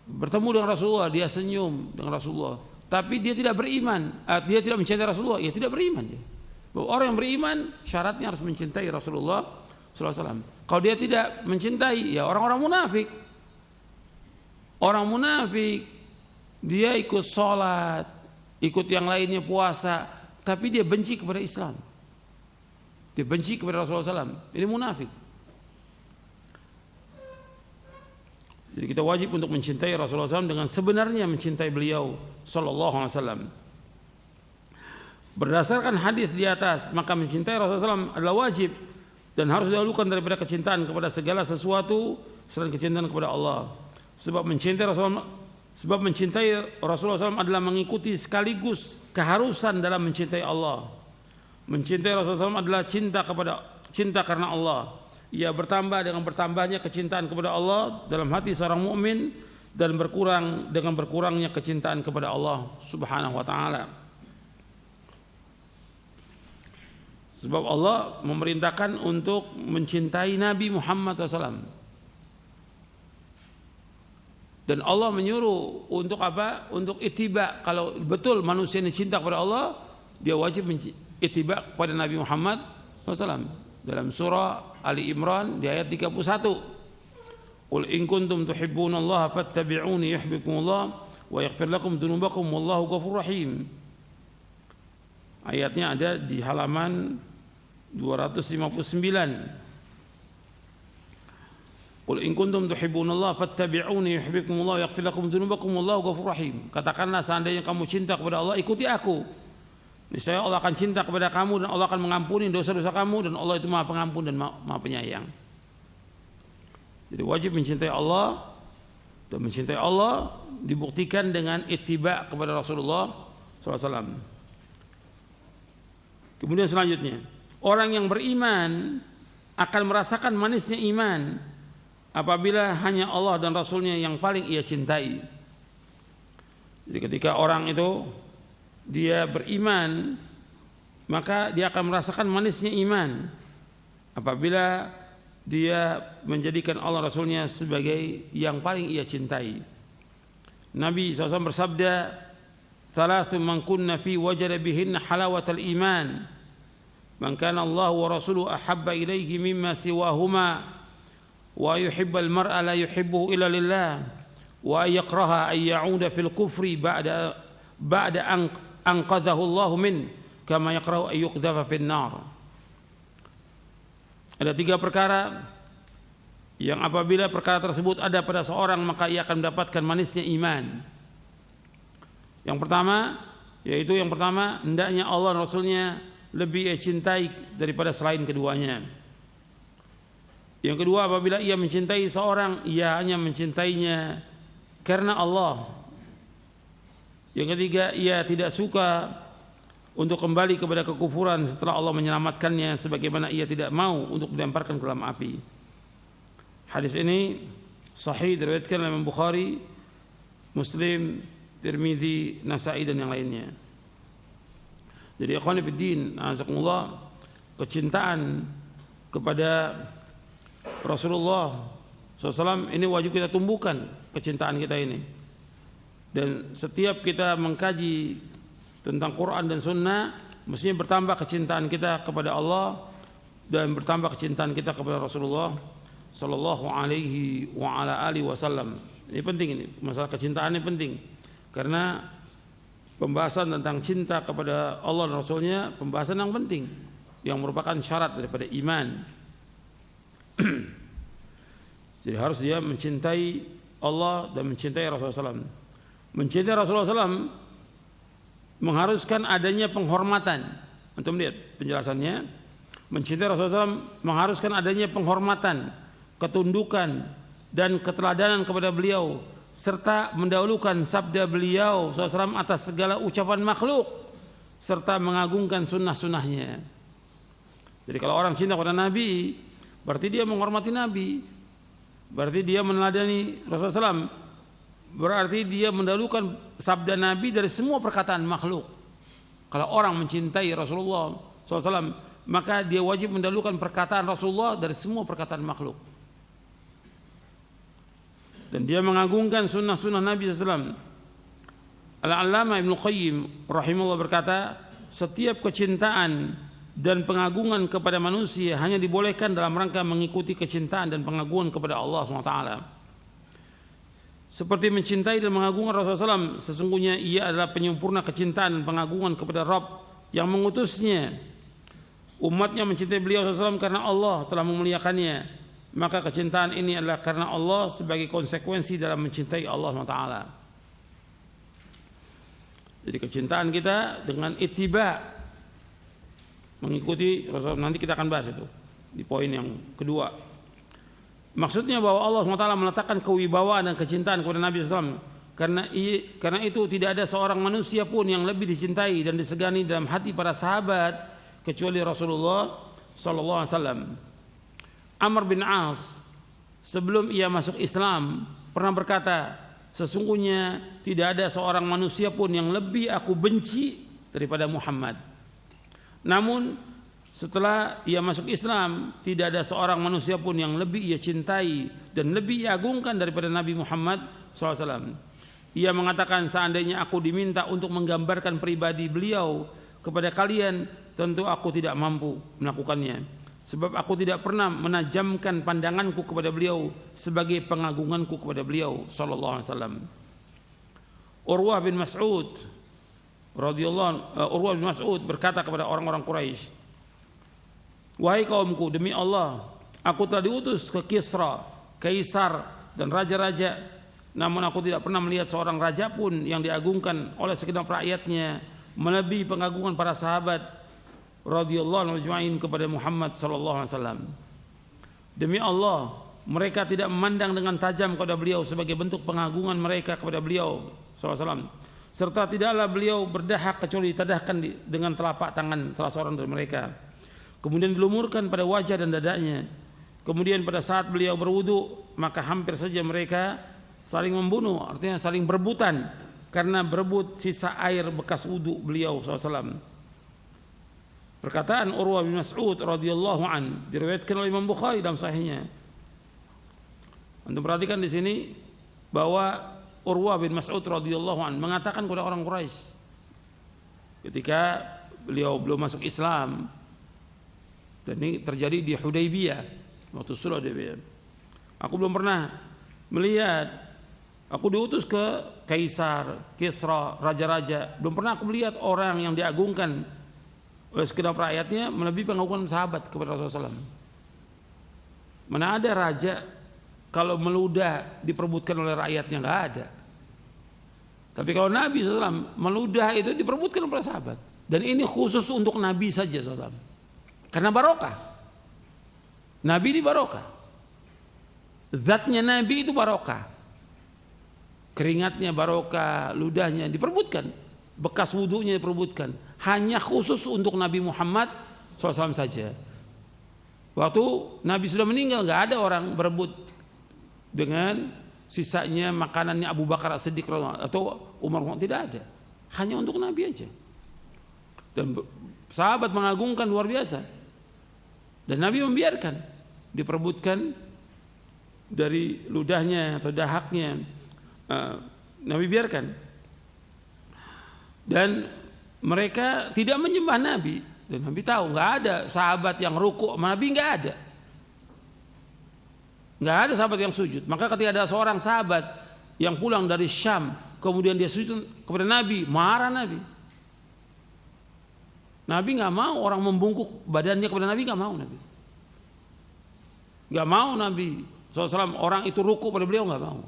bertemu dengan Rasulullah, dia senyum dengan Rasulullah, tapi dia tidak beriman, dia tidak mencintai Rasulullah, ya tidak beriman dia. Bahwa orang yang beriman syaratnya harus mencintai Rasulullah SAW. Kalau dia tidak mencintai, ya orang-orang munafik. Orang munafik dia ikut sholat, ikut yang lainnya puasa, tapi dia benci kepada Islam, dia benci kepada Rasulullah SAW. Ini munafik. Jadi kita wajib untuk mencintai Rasulullah SAW dengan sebenarnya mencintai beliau Sallallahu Alaihi Wasallam. Berdasarkan hadis di atas, maka mencintai Rasulullah SAW adalah wajib dan harus didahulukan daripada kecintaan kepada segala sesuatu selain kecintaan kepada Allah. Sebab mencintai Rasulullah SAW adalah mengikuti sekaligus keharusan dalam mencintai Allah. Mencintai Rasulullah SAW adalah cinta karena Allah. Ia bertambah dengan bertambahnya kecintaan kepada Allah dalam hati seorang mukmin dan berkurang dengan berkurangnya kecintaan kepada Allah Subhanahu wa taala. Sebab Allah memerintahkan untuk mencintai Nabi Muhammad SAW. Dan Allah menyuruh untuk apa? Untuk ittiba. Kalau betul manusia ini cinta kepada Allah, dia wajib ittiba kepada Nabi Muhammad SAW. Dalam surah Ali Imran di ayat 31, qul in kuntum tuhibbunallaha fattabi'uni yuhibbukumullah wa yaghfir lakum dzunubakum wallahu ghafurur rahim. Ayatnya ada di halaman 259. Qul in kuntum tuhibbunallaha fattabi'uni yuhibbukumullah wa yaghfir lakum dzunubakum wallahu ghafurur rahim. Katakanlah seandainya kamu cinta kepada Allah, ikuti aku. Niscaya Allah akan cinta kepada kamu dan Allah akan mengampuni dosa-dosa kamu, dan Allah itu Maha Pengampun dan Maha Penyayang. Jadi wajib mencintai Allah, dan mencintai Allah dibuktikan dengan ittiba kepada Rasulullah SAW. Kemudian selanjutnya, orang yang beriman akan merasakan manisnya iman apabila hanya Allah dan Rasulnya yang paling ia cintai. Jadi ketika orang itu dia beriman, maka dia akan merasakan manisnya iman apabila dia menjadikan Allah Rasulnya sebagai yang paling ia cintai. Nabi SAW bersabda, "Thalathu man kunna fi wajada bihinna halawatal iman, man kana Allah wa rasuluhu ahabba ilaihi mimma siwahuma, wa yuhibbal mar'a la yuhibbuhu illa lillah, wa yakraha an ya'uda fil kufri ba'da anqadhahu Allah min kama yakrahu an yuqdhafa fin nar." Ada 3 perkara yang apabila perkara tersebut ada pada seorang, maka ia akan mendapatkan manisnya iman. Yang pertama, hendaknya Allah dan Rasulnya lebih ia cintai daripada selain keduanya. Yang kedua, apabila ia mencintai seorang, ia hanya mencintainya karena Allah. Yang ketiga, ia tidak suka untuk kembali kepada kekufuran setelah Allah menyelamatkannya, sebagaimana ia tidak mau untuk dilemparkan ke dalam api. Hadis ini sahih diriwayatkan oleh Imam Bukhari, Muslim, Tirmidzi, Nasai dan yang lainnya. Jadi ikhwan fillah, azakumullah, kecintaan kepada Rasulullah SAW ini wajib kita tumbuhkan, kecintaan kita ini. Dan setiap kita mengkaji tentang Quran dan Sunnah, mestinya bertambah kecintaan kita kepada Allah dan bertambah kecintaan kita kepada Rasulullah Sallallahu Alaihi wa ala alihi Wasallam. Ini penting, ini masalah kecintaan ini penting, karena pembahasan tentang cinta kepada Allah dan Rasulnya pembahasan yang penting, yang merupakan syarat daripada iman. Jadi harus dia mencintai Allah dan mencintai Rasulullah SAW. Mencintai Rasulullah SAW mengharuskan adanya penghormatan. Untuk melihat penjelasannya, mencintai Rasulullah SAW mengharuskan adanya penghormatan, ketundukan dan keteladanan kepada beliau, serta mendahulukan sabda beliau SAW atas segala ucapan makhluk, serta mengagungkan sunnah-sunnahnya. Jadi kalau orang cinta kepada Nabi, berarti dia menghormati Nabi, berarti dia meneladani Rasulullah SAW, berarti dia mendahulukan sabda Nabi dari semua perkataan makhluk. Kalau orang mencintai Rasulullah SAW, maka dia wajib mendahulukan perkataan Rasulullah dari semua perkataan makhluk. Dan dia mengagungkan sunnah-sunnah Nabi SAW. Al-Allamah Ibnu Qayyim rahimahullah berkata, setiap kecintaan dan pengagungan kepada manusia hanya dibolehkan dalam rangka mengikuti kecintaan dan pengagungan kepada Allah SWT. Seperti mencintai dan mengagungkan Rasulullah SAW, sesungguhnya ia adalah penyempurna kecintaan dan pengagungan kepada Rabb yang mengutusnya. Umatnya mencintai beliau SAW karena Allah telah memuliakannya. Maka kecintaan ini adalah karena Allah sebagai konsekuensi dalam mencintai Allah SWT. Jadi kecintaan kita dengan ittiba, mengikuti Rasul. Nanti kita akan bahas itu di poin yang kedua. Maksudnya bahwa Allah SWT meletakkan kewibawaan dan kecintaan kepada Nabi SAW. Karena itu tidak ada seorang manusia pun yang lebih dicintai dan disegani dalam hati para sahabat kecuali Rasulullah SAW. Amr bin As sebelum ia masuk Islam pernah berkata, sesungguhnya tidak ada seorang manusia pun yang lebih aku benci daripada Muhammad. Namun setelah ia masuk Islam, tidak ada seorang manusia pun yang lebih ia cintai dan lebih ia agungkan daripada Nabi Muhammad SAW. Ia mengatakan, seandainya aku diminta untuk menggambarkan pribadi beliau kepada kalian, tentu aku tidak mampu melakukannya. Sebab aku tidak pernah menajamkan pandanganku kepada beliau sebagai pengagunganku kepada beliau sallallahu alaihi wasallam. Urwah bin Mas'ud berkata kepada orang-orang Quraisy, wahai kaumku, demi Allah, aku telah diutus ke Kisra, kaisar dan raja-raja, namun aku tidak pernah melihat seorang raja pun yang diagungkan oleh segenap rakyatnya melebihi pengagungan para sahabat radhiyallahu anhum kepada Muhammad sallallahu alaihi wasallam. Demi Allah, mereka tidak memandang dengan tajam kepada beliau sebagai bentuk pengagungan mereka kepada beliau sallallahu alaihi wasallam, serta tidaklah beliau berdahak kecuali ditadahkan dengan telapak tangan salah seorang dari mereka, kemudian dilumurkan pada wajah dan dadanya. Kemudian pada saat beliau berwudu, maka hampir saja mereka saling membunuh, artinya saling berebutan karena berebut sisa air bekas wudu beliau sallallahu alaihi wasallam. Perkataan Urwah bin Mas'ud radhiyallahu an diriwayatkan oleh Imam Bukhari dalam sahihnya. Untuk perhatikan di sini bahwa Urwah bin Mas'ud radhiyallahu an mengatakan kepada orang Quraisy ketika beliau belum masuk Islam, dan ini terjadi di Hudaybiyah, waktu sulh Hudaybiyah. Aku belum pernah melihat, aku diutus ke kaisar, Kisra, raja-raja, belum pernah aku melihat orang yang diagungkan oleh segenap rakyatnya melebihi pengagungan sahabat kepada Rasulullah SAW. Mana ada raja kalau meludah diperebutkan oleh rakyatnya, nggak ada. Tapi kalau Nabi SAW meludah itu diperebutkan oleh sahabat. Dan ini khusus untuk Nabi saja SAW. Karena barokah. Nabi ini barokah. Zatnya Nabi itu barokah. Keringatnya barokah, ludahnya diperebutkan. Bekas wudunya diperebutkan. Hanya khusus untuk Nabi Muhammad SAW saja. Waktu Nabi sudah meninggal, nggak ada orang berebut dengan sisanya makanannya Abu Bakar As-Siddiq atau Umar, tidak ada. Hanya untuk Nabi aja. Dan sahabat mengagungkan luar biasa. Dan Nabi membiarkan diperebutkan dari ludahnya atau dahaknya. Nabi biarkan. Dan mereka tidak menyembah Nabi. Dan Nabi tahu nggak ada sahabat yang rukuk sama Nabi, nggak ada sahabat yang sujud. Maka ketika ada seorang sahabat yang pulang dari Syam, kemudian dia sujud kepada Nabi, marah Nabi. Nabi nggak mau orang membungkuk badannya kepada Nabi, nggak mau Nabi. Nggak mau Nabi SAW orang itu ruku pada beliau, nggak mau.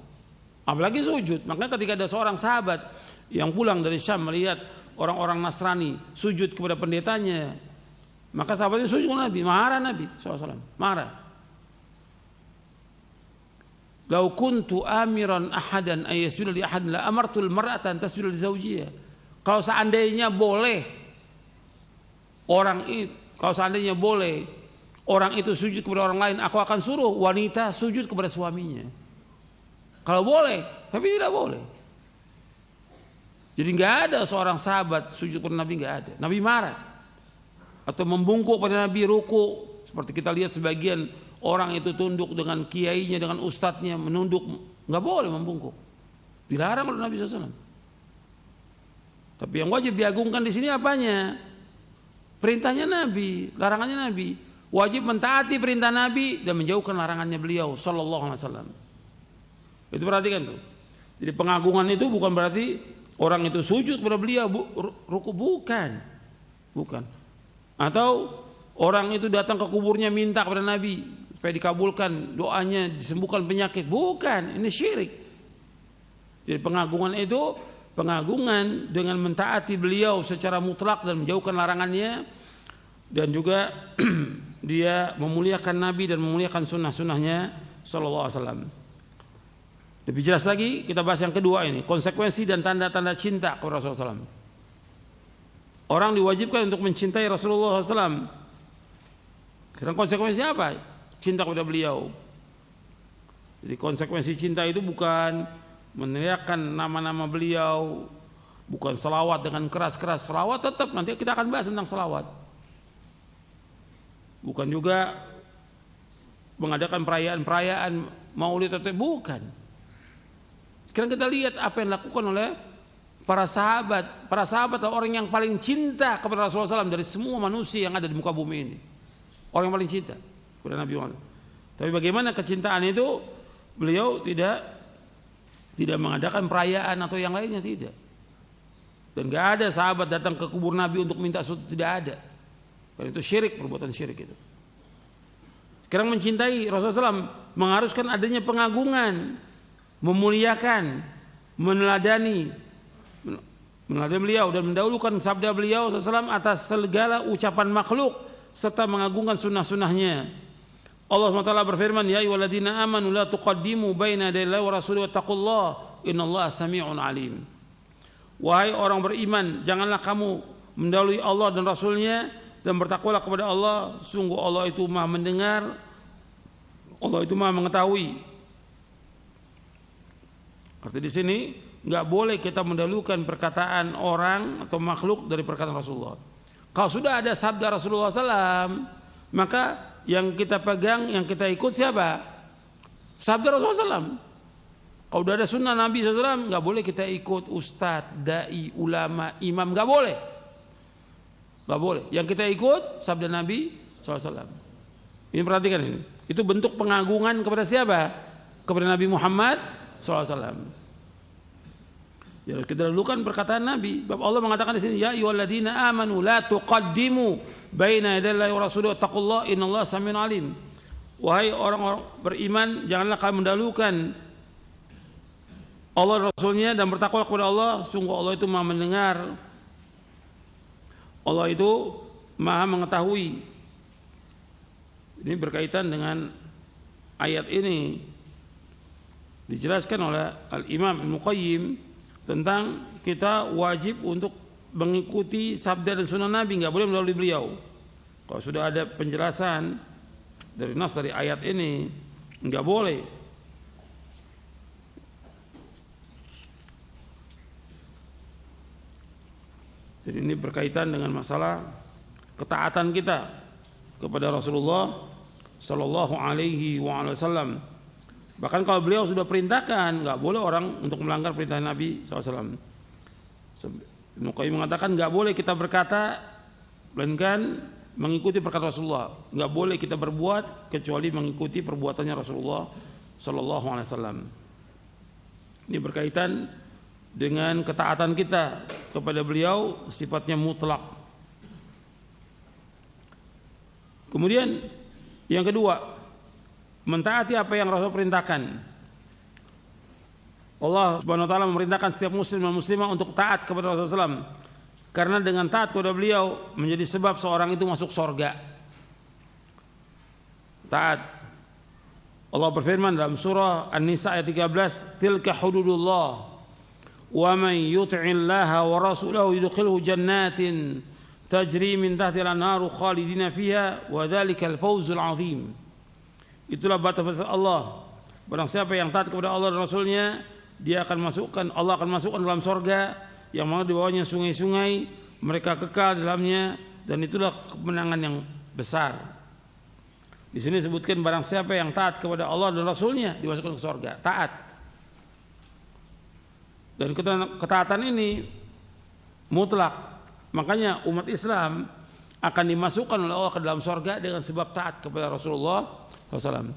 Apalagi sujud. Makanya ketika ada seorang sahabat yang pulang dari Syam melihat orang-orang Nasrani sujud kepada pendetanya, maka sahabatnya sujud kepada Nabi, marah Nabi SAW, marah. Lau kuntu amiran ahadan ayyasjuda li ahadin la amartul mar'ata an tasjuda li zawjiha. Kalau seandainya boleh orang itu sujud kepada orang lain, aku akan suruh wanita sujud kepada suaminya. Kalau boleh, tapi tidak boleh. Jadi nggak ada seorang sahabat sujud kepada Nabi, nggak ada. Nabi marah atau membungkuk pada Nabi, ruku. Seperti kita lihat sebagian orang itu tunduk dengan kiainya, dengan ustadznya, menunduk. Nggak boleh membungkuk. Dilarang oleh Nabi SAW. Tapi yang wajib diagungkan di sini apanya? Perintahnya Nabi, larangannya Nabi. Wajib mentaati perintah Nabi dan menjauhkan larangannya beliau Sallallahu Alaihi Wasallam. Itu perhatikan tuh. Jadi pengagungan itu bukan berarti orang itu sujud kepada beliau, ruku, bukan. Atau orang itu datang ke kuburnya minta kepada Nabi supaya dikabulkan doanya, disembuhkan penyakit, bukan. Ini syirik. Jadi pengagungan itu pengagungan dengan mentaati beliau secara mutlak dan menjauhkan larangannya, dan juga dia memuliakan Nabi dan memuliakan sunnah-sunnahnya Sallallahu Alaihi Wasallam. Lebih jelas lagi kita bahas yang kedua ini, konsekuensi dan tanda-tanda cinta kepada Rasulullah SAW. Orang diwajibkan untuk mencintai Rasulullah SAW. Karena konsekuensinya apa? Cinta kepada beliau. Jadi konsekuensi cinta itu bukan meneriakkan nama-nama beliau, bukan selawat dengan keras-keras. Selawat tetap, nanti kita akan bahas tentang selawat. Bukan juga mengadakan perayaan-perayaan maulid atau bukan. Sekarang kita lihat apa yang dilakukan oleh para sahabat. Para sahabat adalah orang yang paling cinta kepada Rasulullah SAW dari semua manusia yang ada di muka bumi ini. Orang yang paling cinta kepada Nabi Muhammad. Tapi bagaimana kecintaan itu? Beliau tidak mengadakan perayaan atau yang lainnya, tidak. Dan gak ada sahabat datang ke kubur Nabi untuk minta sesuatu, tidak ada. Karena itu syirik, perbuatan syirik itu. Sekarang mencintai Rasulullah SAW mengharuskan adanya pengagungan, memuliakan, meneladani beliau dan mendahulukan sabda beliau SAW atas segala ucapan makhluk serta mengagungkan sunnah-sunnahnya. Allah SWT berfirman, ya ayyuhalladzina amanu la tuqaddimu baina yadayillahi wa rasulihi wattaqullaha innallaha sami'un alim. Wahai orang beriman, janganlah kamu mendahului Allah dan Rasulnya, dan bertakwalah kepada Allah, sungguh Allah itu Maha mendengar, Allah itu Maha mengetahui. Arti di sini nggak boleh kita mendahulukan perkataan orang atau makhluk dari perkataan Rasulullah. Kalau sudah ada sabda Rasulullah SAW, maka yang kita pegang, yang kita ikut siapa? Sabda Rasulullah SAW. Kalau sudah ada sunnah Nabi SAW, nggak boleh kita ikut ustadz, dai, ulama, imam, nggak boleh. Nggak boleh. Yang kita ikut sabda Nabi SAW. Ini perhatikan ini. Itu bentuk pengagungan kepada siapa? Kepada Nabi Muhammad SAW. Ya, kita dahulukan perkataan Nabi. Sebab Allah mengatakan di sini, ya ayyuhalladzina amanu la tuqaddimu baina yadayillahi wa rasulihi wattaqullaha innallaha samiun alim. Wahai orang-orang beriman, janganlah kalian mendahulukan Allah dan Rasulnya dan bertakwa kepada Allah, sungguh Allah itu Maha mendengar, Allah itu Maha mengetahui. Ini berkaitan dengan ayat ini. Dijelaskan oleh Al-Imam Ibnu Qayyim tentang kita wajib untuk mengikuti sabda dan sunnah Nabi, nggak boleh melalui beliau. Kalau sudah ada penjelasan dari nas dari ayat ini, nggak boleh. Jadi ini berkaitan dengan masalah ketaatan kita kepada Rasulullah Sallallahu Alaihi Wasallam. Bahkan kalau beliau sudah perintahkan, nggak boleh orang untuk melanggar perintah Nabi SAW. Ibnu Qayyim mengatakan nggak boleh kita berkata, melainkan mengikuti perkataan Rasulullah. Nggak boleh kita berbuat kecuali mengikuti perbuatannya Rasulullah Sallallahu Alaihi Wasallam. Ini berkaitan dengan ketaatan kita kepada beliau, sifatnya mutlak. Kemudian yang kedua, mentaati apa yang Rasul perintahkan. Allah Subhanahu wa taala memerintahkan setiap muslim dan muslimah untuk taat kepada Rasulullah SAW, karena dengan taat kepada beliau menjadi sebab seorang itu masuk surga. Taat. Allah berfirman dalam surah An-Nisa ayat 13, "Tilka hududullah wa man yuti'illaha wa rasulahu yudkhilhu jannatin tajri min tahtiha al-anharu khalidina fiha wa dzalikal fawzul 'adzim." Itulah batas Allah. Barang siapa yang taat kepada Allah dan Rasulnya, Allah akan masukkan dalam surga yang mana di bawahnya sungai-sungai, mereka kekal dalamnya, dan itulah kemenangan yang besar. Di sini disebutkan barang siapa yang taat kepada Allah dan Rasulnya dimasukkan ke surga. Taat. Dan ketaatan ini mutlak. Makanya umat Islam akan dimasukkan oleh Allah ke dalam surga dengan sebab taat kepada Rasulullah SAW.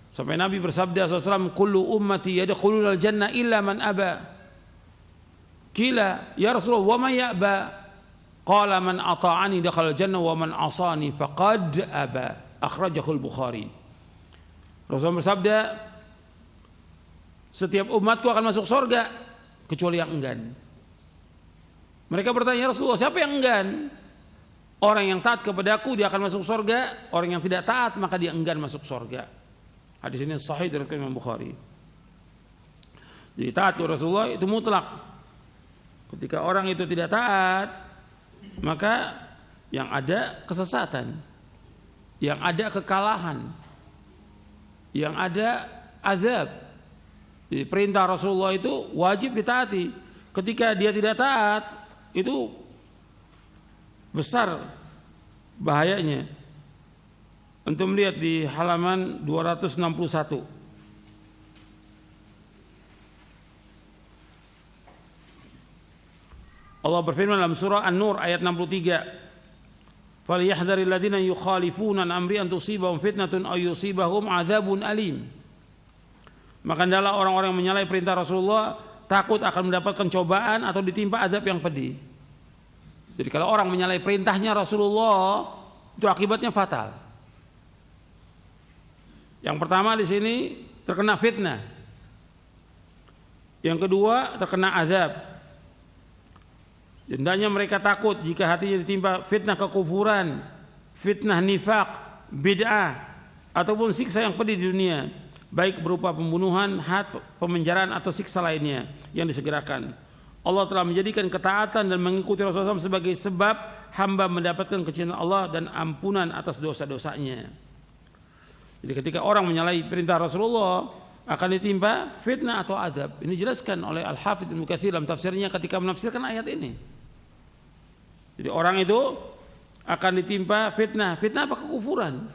Sampai Nabi bersabda SAW, "Kullu ummati yadkhulunal jannah illa man aba." Qila, "Ya Rasulullah, wa man ya'ba?" Qala, "Man ata'ani dakhala jannah wa man asani faqad aba." Akhrajahul Bukhari. Rasulullah bersabda, setiap umatku akan masuk surga kecuali yang enggan. Mereka bertanya, "Ya Rasulullah, siapa yang enggan?" Orang yang taat kepadaku dia akan masuk surga, orang yang tidak taat maka dia enggan masuk surga. Hadis ini sahih dari Imam Bukhari. Jadi taat kepada Rasulullah itu mutlak. Ketika orang itu tidak taat, maka yang ada kesesatan, yang ada kekalahan, yang ada azab. Jadi perintah Rasulullah itu wajib ditaati. Ketika dia tidak taat, itu besar bahayanya. Antum lihat di halaman 261. Allah berfirman dalam surah An-Nur ayat 63, "Falyahdharil ladzina yukhalifuna an amri an tusibahum fitnatun aw yusibahum adzabun alim." Maka hendaklah orang-orang yang menyalahi perintah Rasulullah takut akan mendapatkan cobaan atau ditimpa azab yang pedih. Jadi kalau orang menyalahi perintahnya Rasulullah, itu akibatnya fatal. Yang pertama di sini terkena fitnah. Yang kedua terkena azab. Hendaknya mereka takut jika hatinya ditimpa fitnah kekufuran, fitnah nifak, bid'ah, ataupun siksa yang pedih di dunia, baik berupa pembunuhan, pemenjaraan atau siksa lainnya yang disegerakan. Allah telah menjadikan ketaatan dan mengikuti Rasulullah SAW sebagai sebab hamba mendapatkan kecintaan Allah dan ampunan atas dosa-dosanya. Jadi ketika orang menyalahi perintah Rasulullah akan ditimpa fitnah atau azab. Ini dijelaskan oleh Al-Hafidz Ibnu Katsir dalam tafsirnya ketika menafsirkan ayat ini. Jadi orang itu akan ditimpa fitnah. Fitnah apa? Kekufuran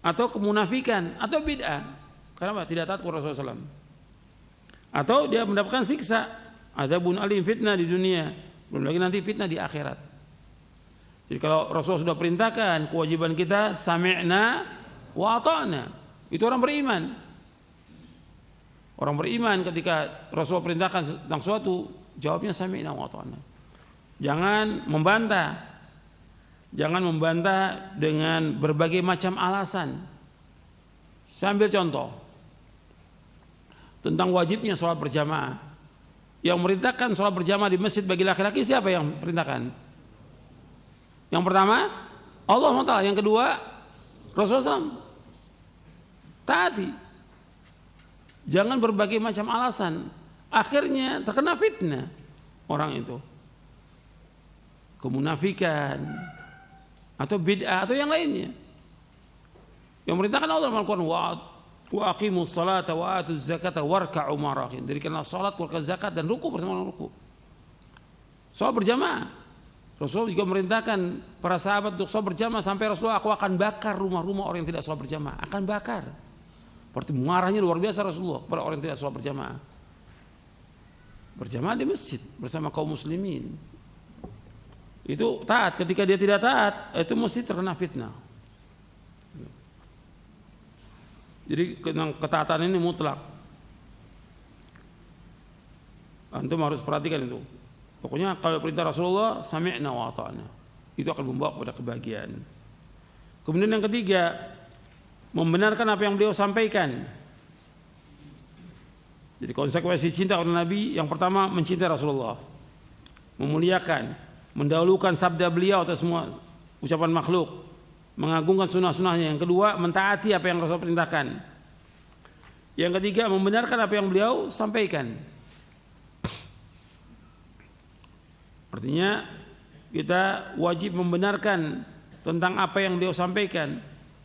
atau kemunafikan atau bid'ah. Karena tidak taat kepada Rasulullah SAW. Atau dia mendapatkan siksa, adzabun alim, fitnah di dunia, belum lagi nanti fitnah di akhirat. Jadi kalau Rasulullah sudah perintahkan, kewajiban kita sami'na wa ata'na. Itu orang beriman. Orang beriman ketika Rasul perintahkan tentang suatu, jawabnya sami'na wa ata'na. Jangan membantah. Jangan membantah dengan berbagai macam alasan. Saya ambil contoh tentang wajibnya sholat berjamaah. Yang merintahkan sholat berjamaah di masjid bagi laki-laki siapa yang perintahkan? Yang pertama Allah SWT. Yang kedua Rasulullah SAW. Taati. Jangan berbagai macam alasan. Akhirnya terkena fitnah orang itu. Kemunafikan atau bid'ah atau yang lainnya. Yang merintahkan Allah dalam Al-Quran, wa aqimus salata wa atuz zakata warka'u ma'arakin. Dirikanlah salat, keluarkan zakat dan ruku bersama ruku. Salat berjamaah. Rasul juga merintahkan para sahabat untuk salat berjamaah sampai Rasulullah, aku akan bakar rumah-rumah orang yang tidak salat berjamaah. Akan bakar. Berarti marahnya luar biasa Rasulullah kepada orang yang tidak salat berjamaah. Berjamaah di masjid bersama kaum muslimin. Itu taat. Ketika dia tidak taat, itu mesti terkena fitnah. Jadi ketaatan ini mutlak. Antum harus perhatikan itu. Pokoknya kalau perintah Rasulullah sami'na wa ata'na, itu akan membawa kepada kebahagiaan. Kemudian yang ketiga, membenarkan apa yang beliau sampaikan. Jadi konsekuensi cinta kepada Nabi, yang pertama mencintai Rasulullah, memuliakan, mendahulukan sabda beliau atas semua ucapan makhluk, mengagungkan sunnah-sunnahnya. Yang kedua, mentaati apa yang Rasul perintahkan. Yang ketiga, membenarkan apa yang beliau sampaikan. Artinya kita wajib membenarkan tentang apa yang beliau sampaikan.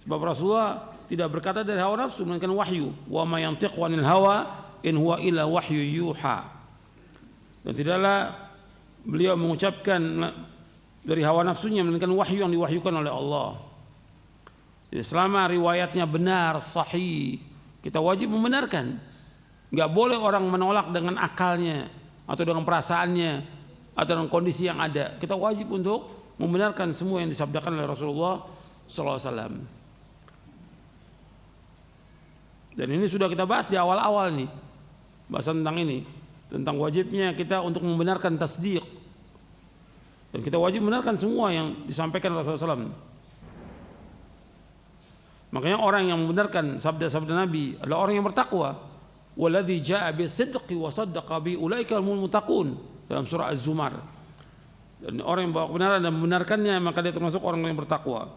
Sebab Rasulullah tidak berkata dari hawa nafsu, melainkan wahyu. Wa ma yantiqu 'anil hawa in huwa illa wahyu yuha. Dan tidaklah beliau mengucapkan dari hawa nafsunya, melainkan wahyu yang diwahyukan oleh Allah. Jadi selama riwayatnya benar, sahih, kita wajib membenarkan. Enggak boleh orang menolak dengan akalnya atau dengan perasaannya atau dengan kondisi yang ada. Kita wajib untuk membenarkan semua yang disabdakan oleh Rasulullah SAW. Dan ini sudah kita bahas di awal-awal nih, bahasan tentang ini, tentang wajibnya kita untuk membenarkan tasdiq. Dan kita wajib membenarkan semua yang disampaikan oleh Rasulullah SAW. Makanya orang yang membenarkan sabda-sabda Nabi adalah orang yang bertakwa. Walladzi jaa'a bis-sidqi wa saddaqa bi ulaika humul muttaqun, dalam surah Az-Zumar. Dan orang yang bawa kebenaran dan membenarkannya, maka dia termasuk orang yang bertakwa.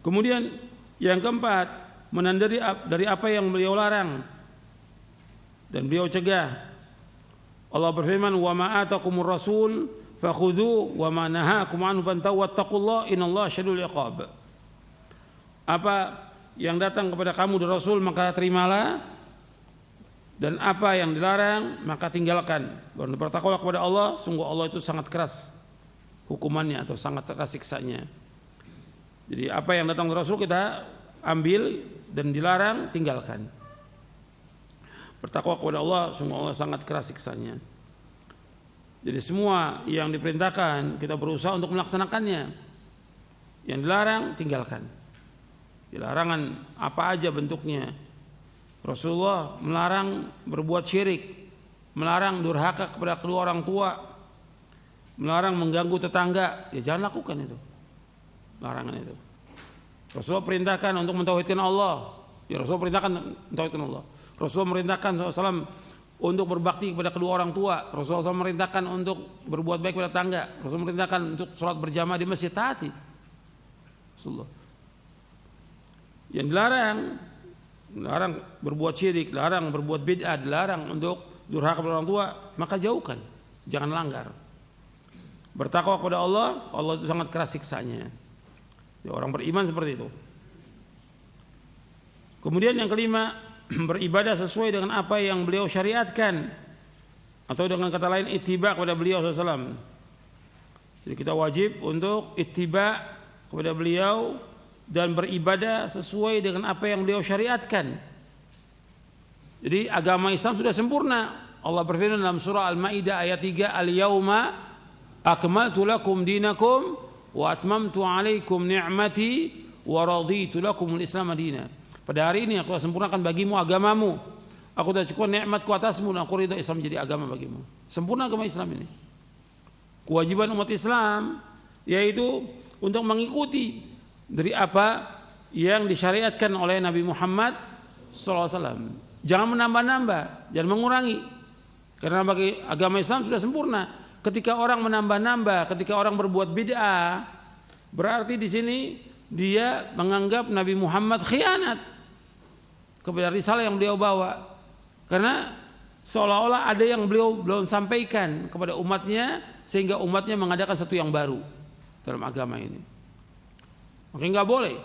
Kemudian yang keempat, menandari dari apa yang beliau larang dan beliau cegah. Allah berfirman, "Wa ma atakumur rasul fakhudhu wa ma nahakum anhu fantahu wattaqullaha innallaha syadidul iqab." Apa yang datang kepada kamu dari Rasul maka terimalah, dan apa yang dilarang maka tinggalkan. Bertakwalah kepada Allah, sungguh Allah itu sangat keras hukumannya atau sangat keras siksanya. Jadi apa yang datang dari Rasul kita ambil, dan dilarang tinggalkan. Bertakwa kepada Allah, sungguh Allah sangat keras siksanya. Jadi semua yang diperintahkan kita berusaha untuk melaksanakannya. Yang dilarang tinggalkan. Larangan apa aja bentuknya. Rasulullah melarang berbuat syirik, melarang durhaka kepada kedua orang tua, melarang mengganggu tetangga. Ya jangan lakukan itu, larangan itu. Rasulullah perintahkan untuk mentauhidkan Allah. Ya Rasulullah perintahkan mentauhidkan Allah. Rasulullah merintahkan SAW untuk berbakti kepada kedua orang tua. Rasulullah SAW merintahkan untuk berbuat baik kepada tetangga. Rasulullah merintahkan untuk sholat berjamaah di masjid, taati Rasulullah. Yang dilarang berbuat syirik, larang berbuat bid'ah, dilarang untuk durhaka kepada orang tua, maka jauhkan, jangan langgar. Bertakwa kepada Allah, Allah itu sangat keras siksanya. Ya, orang beriman seperti itu. Kemudian yang kelima, beribadah sesuai dengan apa yang beliau syariatkan, atau dengan kata lain ittiba kepada beliau SAW. Jadi kita wajib untuk ittiba kepada beliau dan beribadah sesuai dengan apa yang beliau syariatkan. Jadi agama Islam sudah sempurna. Allah berfirman dalam surah Al-Maidah ayat 3, "Al-yauma akmaltu lakum dinakum wa atmamtu 'alaikum ni'mati wa raditu lakumul Islam madina." Pada hari ini aku sempurnakan bagimu agamamu. Aku sudah cukupkan nikmatku atasmu dan aku ridha Islam menjadi agama bagimu. Sempurna agama Islam ini. Kewajiban umat Islam yaitu untuk mengikuti dari apa yang disyariatkan oleh Nabi Muhammad SAW. Jangan menambah-nambah, jangan mengurangi. Karena bagi agama Islam sudah sempurna. Ketika orang menambah-nambah, ketika orang berbuat bid'ah, berarti di sini dia menganggap Nabi Muhammad khianat kepada risalah yang beliau bawa. Karena seolah-olah ada yang beliau belum sampaikan kepada umatnya, sehingga umatnya mengadakan sesuatu yang baru dalam agama ini. Maka nggak boleh.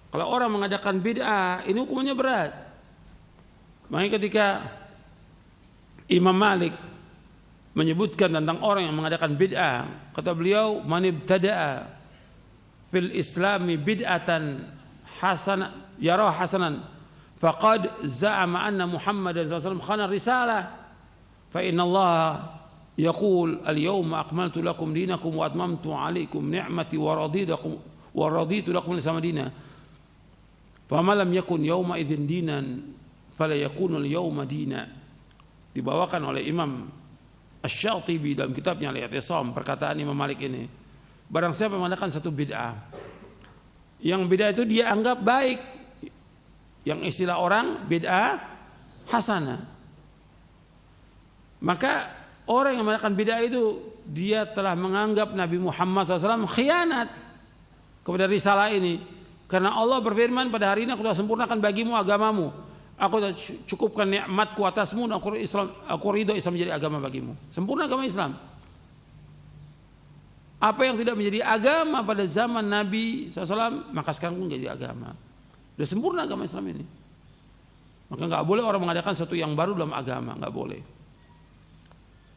Kalau orang mengadakan bid'ah, ini hukumannya berat. Makanya ketika Imam Malik menyebutkan tentang orang yang mengadakan bid'ah, kata beliau, "Man ibtada'a fil islami bid'atan hasan yara hasanan faqad za'ama anna Muhammadan sallallahu alaihi wasallam khana risalah fa inna Allah yaqul al-yawma akmaltu lakum dinakum wa atmamtu 'alaikum ni'mati wa raditu lakum al-Islam dinan fa ma lam yakun yawma idzin dinan fala yakunu al-yawma dinan." Dibawakan oleh Imam Asy-Syatibi dalam kitabnya Al-I'tisam, perkataan Imam Malik ini. Barang siapa mengadakan satu bid'ah, yang bid'ah itu dia anggap baik, yang istilah orang bid'ah hasanah, maka orang yang mengadakan bid'ah itu dia telah menganggap Nabi Muhammad SAW khianat kepada risalah ini. Karena Allah berfirman, pada hari ini aku telah sempurnakan bagimu agamamu, aku telah cukupkan nikmatku atasmu, dan aku ridho Islam menjadi agama bagimu. Sempurna agama Islam. Apa yang tidak menjadi agama pada zaman Nabi SAW, maka sekarang pun jadi agama. Sudah sempurna agama Islam ini. Maka nggak boleh orang mengadakan sesuatu yang baru dalam agama, nggak boleh.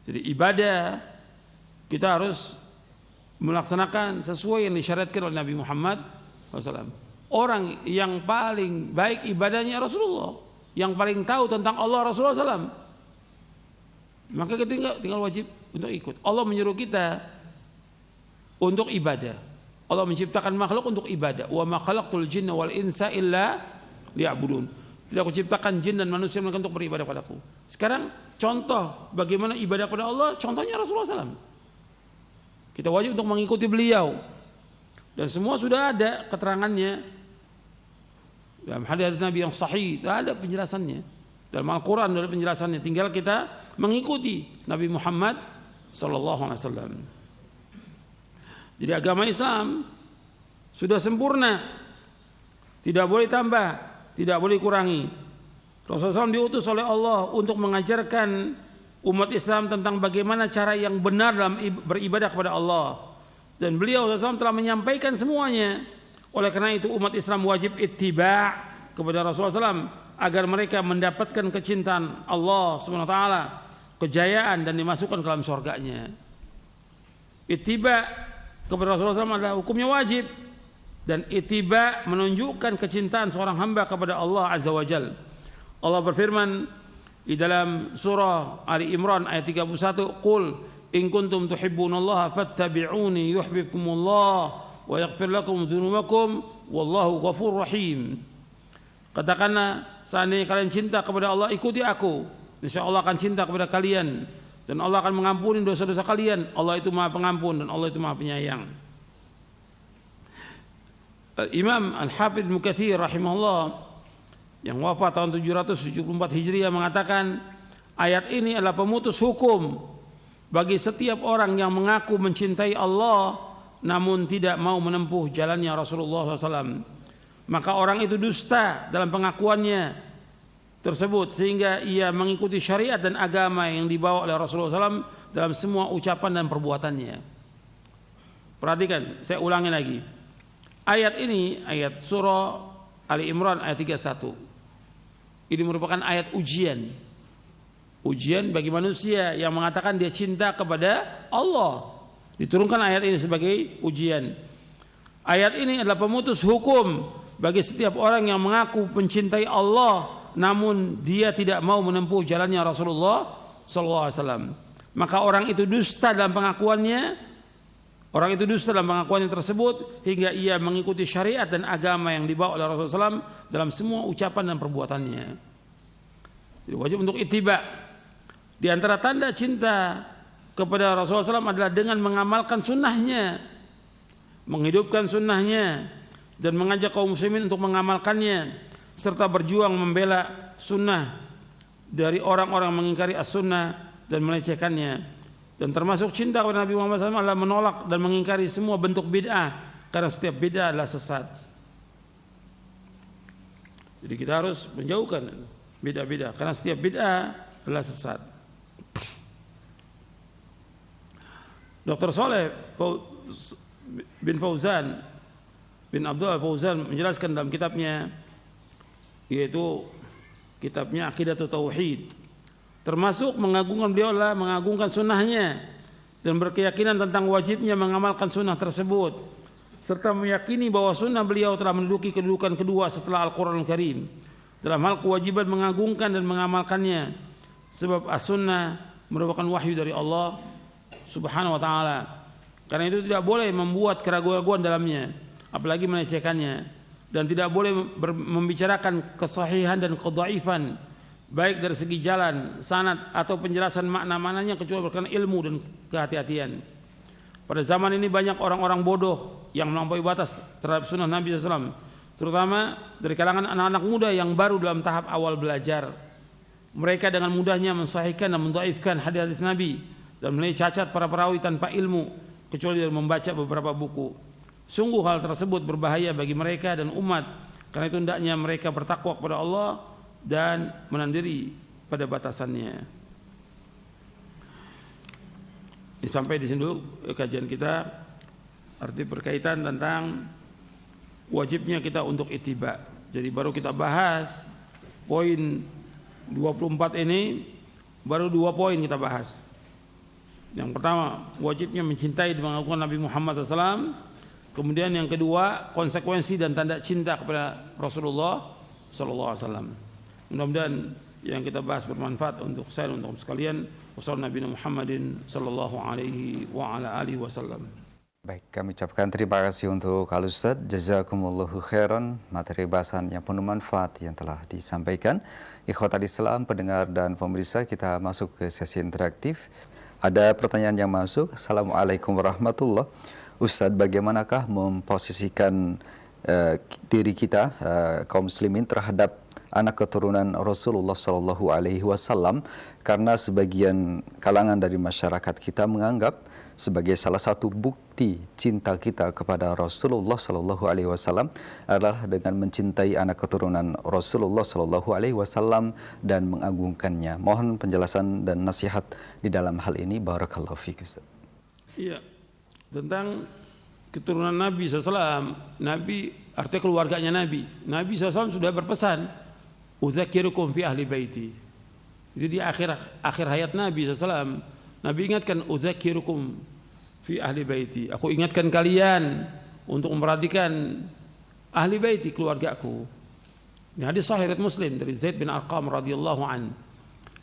Jadi ibadah kita harus melaksanakan sesuai yang disyariatkan oleh Nabi Muhammad SAW. Orang yang paling baik ibadahnya Rasulullah, yang paling tahu tentang Allah Rasulullah SAW. Maka kita tinggal wajib untuk ikut. Allah menyuruh kita untuk ibadah. Allah menciptakan makhluk untuk ibadah. Wa ma khalaqtul jinna wal insa illa liya'budun. Tidak aku ciptakan jin dan manusia melainkan untuk beribadah padaku. Sekarang contoh bagaimana ibadah kepada Allah, contohnya Rasulullah SAW. Kita wajib untuk mengikuti beliau. Dan semua sudah ada keterangannya. Dalam hadis Nabi yang sahih, ada penjelasannya. Dalam Al-Quran ada penjelasannya. Tinggal kita mengikuti Nabi Muhammad SAW. Jadi agama Islam sudah sempurna. Tidak boleh tambah, tidak boleh kurangi. Rasulullah SAW diutus oleh Allah untuk mengajarkan umat Islam tentang bagaimana cara yang benar dalam beribadah kepada Allah. Dan beliau SAW telah menyampaikan semuanya. Oleh karena itu umat Islam wajib ittiba' kepada Rasulullah SAW agar mereka mendapatkan kecintaan Allah SWT, kejayaan, dan dimasukkan ke dalam surganya. Ittiba' kepada Rasulullah SAW adalah hukumnya wajib. Dan ittiba' menunjukkan kecintaan seorang hamba kepada Allah Azza wa Jal. Allah berfirman di dalam surah Ali Imran ayat 31, "Qul in kuntum tuhibbunallaha fattabi'uni yuhibbukumullah wa yaghfir lakum dzunubakum wallahu ghafurur rahim." Katakanlah, seandainya kalian cinta kepada Allah, ikuti aku, insyaallah akan cinta kepada kalian dan Allah akan mengampuni dosa-dosa kalian. Allah itu Maha Pengampun dan Allah itu Maha Penyayang. Imam Al-Hafidz Ibnu Katsir rahimahullah yang wafat tahun 774 Hijriah mengatakan, ayat ini adalah pemutus hukum bagi setiap orang yang mengaku mencintai Allah namun tidak mau menempuh jalannya Rasulullah SAW. Maka orang itu dusta dalam pengakuannya tersebut, sehingga ia mengikuti syariat dan agama yang dibawa oleh Rasulullah SAW dalam semua ucapan dan perbuatannya. Perhatikan, saya ulangi lagi. Ayat ini, ayat surah Ali Imran ayat 31. Ini merupakan ayat ujian. Ujian bagi manusia yang mengatakan dia cinta kepada Allah. Diturunkan ayat ini sebagai ujian. Ayat ini adalah pemutus hukum bagi setiap orang yang mengaku mencintai Allah namun dia tidak mau menempuh jalannya Rasulullah SAW. Maka orang itu dusta dalam pengakuannya. Orang itu dusta dalam pengakuannya tersebut hingga ia mengikuti syariat dan agama yang dibawa oleh Rasulullah SAW dalam semua ucapan dan perbuatannya. Jadi wajib untuk ittiba. Di antara tanda cinta kepada Rasulullah SAW adalah dengan mengamalkan sunnahnya, menghidupkan sunnahnya, dan mengajak kaum muslimin untuk mengamalkannya, serta berjuang membela sunnah dari orang-orang yang mengingkari as-sunnah dan melecehkannya. Dan termasuk cinta kepada Nabi Muhammad SAW adalah menolak dan mengingkari semua bentuk bid'ah, karena setiap bid'ah adalah sesat. Jadi kita harus menjauhkan bid'ah-bid'ah, karena setiap bid'ah adalah sesat. Dr. Saleh bin Fauzan bin Abdullah Fauzan menjelaskan dalam kitabnya, yaitu kitabnya Aqidatut Tauhid, termasuk mengagungkan beliau adalah mengagungkan sunnahnya dan berkeyakinan tentang wajibnya mengamalkan sunnah tersebut, serta meyakini bahwa sunnah beliau telah menduduki kedudukan kedua setelah Al-Quran Al-Karim dalam hal kewajiban mengagungkan dan mengamalkannya, sebab as-sunnah merupakan wahyu dari Allah Subhanahu wa ta'ala. Karena itu tidak boleh membuat keraguan-keraguan dalamnya, apalagi melecehkannya, dan tidak boleh membicarakan kesahihan dan kedhaifan baik dari segi jalan, sanad atau penjelasan makna-maknanya kecuali berkenaan ilmu dan kehati-hatian. Pada zaman ini banyak orang-orang bodoh yang melampaui batas terhadap sunnah Nabi SAW, terutama dari kalangan anak-anak muda yang baru dalam tahap awal belajar. Mereka dengan mudahnya mensahihkan dan mendhaifkan hadis-hadis Nabi dan menilai cacat para perawi tanpa ilmu kecuali dari membaca beberapa buku. Sungguh hal tersebut berbahaya bagi mereka dan umat. Karena itu hendaknya mereka bertakwa kepada Allah dan menahan diri pada batasannya. Sampai di sini dulu kajian kita, arti berkaitan tentang wajibnya kita untuk ittiba. Jadi baru kita bahas poin 24 ini, baru 2 poin kita bahas. Yang pertama, wajibnya mencintai dan mengagungkan Nabi Muhammad SAW. Kemudian yang kedua, konsekuensi dan tanda cinta kepada Rasulullah SAW. Mudah-mudahan yang kita bahas bermanfaat untuk saya dan untuk sekalian. Wassalamualaikum Nabi Muhammadin sallallahu alaihi wa ala alihi wasallam. Baik, kami ucapkan terima kasih untuk Al Ustaz. Jazakumullahu khairan, materi bahasan yang penuh manfaat yang telah disampaikan. Ikhwatal Islam, pendengar dan pemirsa, kita masuk ke sesi interaktif. Ada pertanyaan yang masuk. Assalamualaikum warahmatullahi wabarakatuh. Ustaz, bagaimanakah memposisikan diri kita kaum muslimin terhadap anak keturunan Rasulullah Sallallahu Alaihi Wasallam, karena sebagian kalangan dari masyarakat kita menganggap sebagai salah satu bukti cinta kita kepada Rasulullah Sallallahu Alaihi Wasallam adalah dengan mencintai anak keturunan Rasulullah Sallallahu Alaihi Wasallam dan mengagungkannya. Mohon penjelasan dan nasihat di dalam hal ini. Barakallahu fiik, Ustaz. Iya, tentang keturunan Nabi SAW. Nabi artinya keluarganya Nabi. Nabi SAW sudah berpesan, udzakirukum fi ahli baiti. Jadi di akhir hayat Nabi SAW, Nabi ingatkan, udzakirukum fi ahli baiti. Aku ingatkan kalian untuk memperhatikan ahli baiti, keluargaku. Ini hadis sahih riwayat Muslim dari Zaid bin Arqam radhiyallahu an.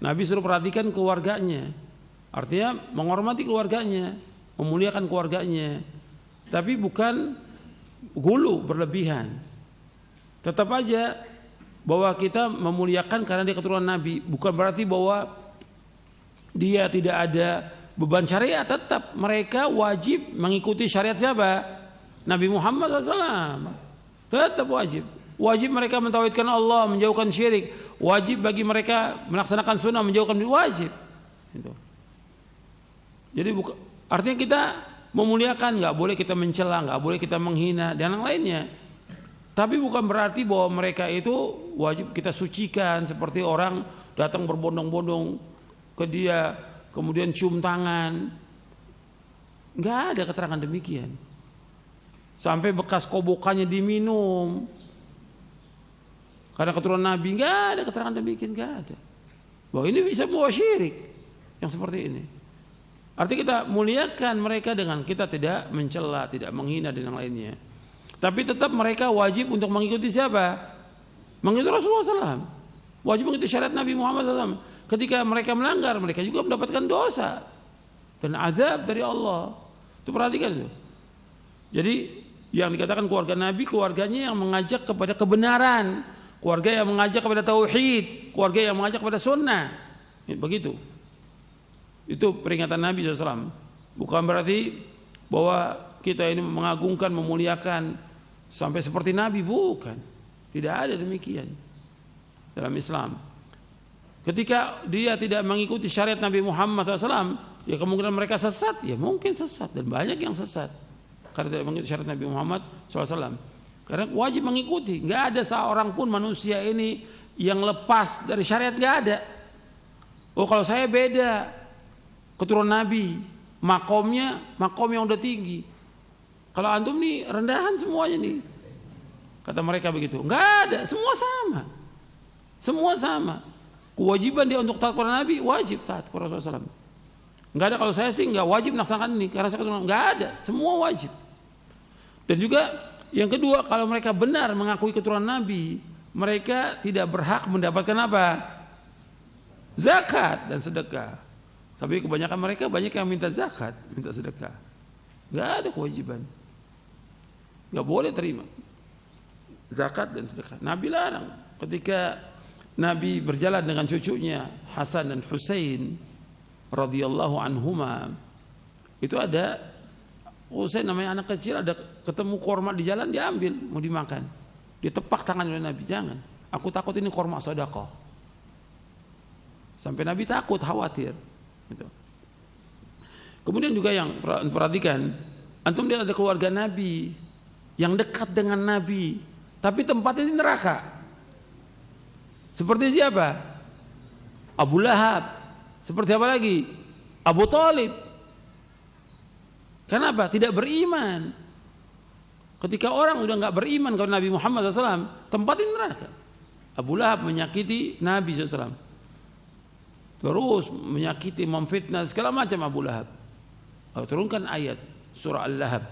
Nabi suruh perhatikan keluarganya. Artinya menghormati keluarganya, memuliakan keluarganya. Tapi bukan gulu berlebihan. Tetap aja bahwa kita memuliakan karena dia keturunan Nabi, bukan berarti bahwa dia tidak ada beban syariat. Tetap mereka wajib mengikuti syariat siapa? Nabi Muhammad SAW. Tetap wajib mereka mentauhidkan Allah, menjauhkan syirik. Wajib bagi mereka melaksanakan sunnah, menjauhkan wajib. Gitu. Jadi artinya kita memuliakan, nggak boleh kita mencela, nggak boleh kita menghina dan yang lainnya. Tapi bukan berarti bahwa mereka itu wajib kita sucikan, seperti orang datang berbondong-bondong ke dia kemudian cium tangan. Nggak ada keterangan demikian. Sampai bekas kobokannya diminum karena keturunan Nabi, nggak ada keterangan demikian, nggak ada. Bahwa ini bisa membawa syirik yang seperti ini. Artinya kita muliakan mereka dengan kita tidak mencela, tidak menghina dan yang lainnya. Tapi tetap mereka wajib untuk mengikuti siapa? Mengikuti Rasulullah SAW. Wajib mengikuti syariat Nabi Muhammad SAW. Ketika mereka melanggar, mereka juga mendapatkan dosa dan azab dari Allah. Itu perhatikan itu. Jadi yang dikatakan keluarga Nabi, keluarganya yang mengajak kepada kebenaran, keluarga yang mengajak kepada tauhid, keluarga yang mengajak kepada sunnah. Begitu. Itu peringatan Nabi SAW. Bukan berarti bahwa kita ini mengagungkan, memuliakan sampai seperti Nabi, bukan. Tidak ada demikian dalam Islam. Ketika dia tidak mengikuti syariat Nabi Muhammad SAW, ya kemungkinan mereka sesat, ya mungkin sesat dan banyak yang sesat karena tidak mengikuti syariat Nabi Muhammad SAW. Karena wajib mengikuti. Nggak ada seorang pun manusia ini yang lepas dari syariat, nggak ada. Oh kalau saya beda, keturunan Nabi, makomnya makom yang udah tinggi. Kalau antum nih rendahan semuanya nih, kata mereka begitu. Nggak ada, semua sama. Semua sama. Kewajiban dia untuk taat kepada Nabi, wajib taat kepada Rasulullah SAW. Nggak ada kalau saya sih nggak wajib melaksanakan ini karena saya keturunan. Nggak ada, semua wajib. Dan juga yang kedua, kalau mereka benar mengakui keturunan Nabi, mereka tidak berhak mendapatkan apa? Zakat dan sedekah. Tapi kebanyakan mereka banyak yang minta zakat, minta sedekah. Nggak ada kewajiban. Nggak boleh terima zakat dan sedekah. Nabi larang ketika Nabi berjalan dengan cucunya Hasan dan Husain radhiyallahu anhuma. Itu ada Husain namanya anak kecil, ada ketemu korma di jalan, dia ambil mau dimakan. Ditepak tangan oleh Nabi, jangan. Aku takut ini korma sedekah. Sampai Nabi takut, khawatir. Gitu. Kemudian juga yang perhatikan, antum lihat ada keluarga Nabi yang dekat dengan Nabi, tapi tempatnya di neraka. Seperti siapa? Abu Lahab. Seperti apa lagi? Abu Thalib. Kenapa? Tidak beriman. Ketika orang udah nggak beriman kepada Nabi Muhammad SAW, tempatnya di neraka. Abu Lahab menyakiti Nabi SAW, terus menyakiti, memfitnah segala macam Abu Lahab. Allah turunkan ayat surah Al-Lahab.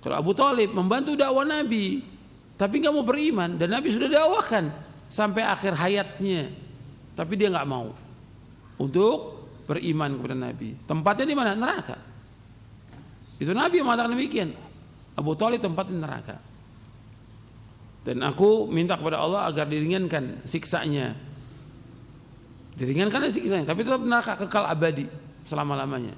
Kalau Abu Thalib membantu dakwah Nabi, tapi nggak mau beriman, dan Nabi sudah dakwahkan sampai akhir hayatnya, tapi dia nggak mau untuk beriman kepada Nabi. Tempatnya di mana? Neraka. Itu Nabi yang mengatakan demikian. Abu Thalib tempatnya neraka. Dan aku minta kepada Allah agar diringankan siksanya. Diringankan siksanya, tapi tetap neraka kekal abadi selama-lamanya.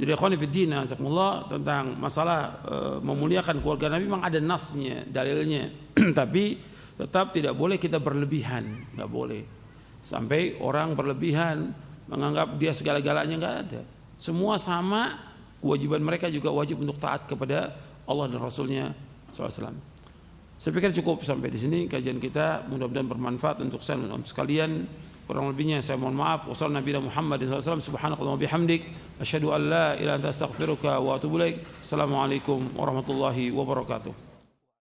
Jadi ikhwan fillah, jazakumullah, tentang masalah memuliakan keluarga Nabi memang ada nasnya, dalilnya. Tapi tetap tidak boleh kita berlebihan, nggak boleh. Sampai orang berlebihan menganggap dia segala-galanya, nggak ada. Semua sama, kewajiban mereka juga wajib untuk taat kepada Allah dan Rasulnya SAW. Saya pikir cukup sampai di sini kajian kita, mudah-mudahan bermanfaat untuk saya dan sekalian. Kurang lebihnya saya mohon maaf. Wassalamualaikum warahmatullahi wabarakatuh. Subhanakallahumma bihamdik, asyhadu an la ilaha illa anta astaghfiruka wa atubu ilaik. Assalamualaikum warahmatullahi wabarakatuh.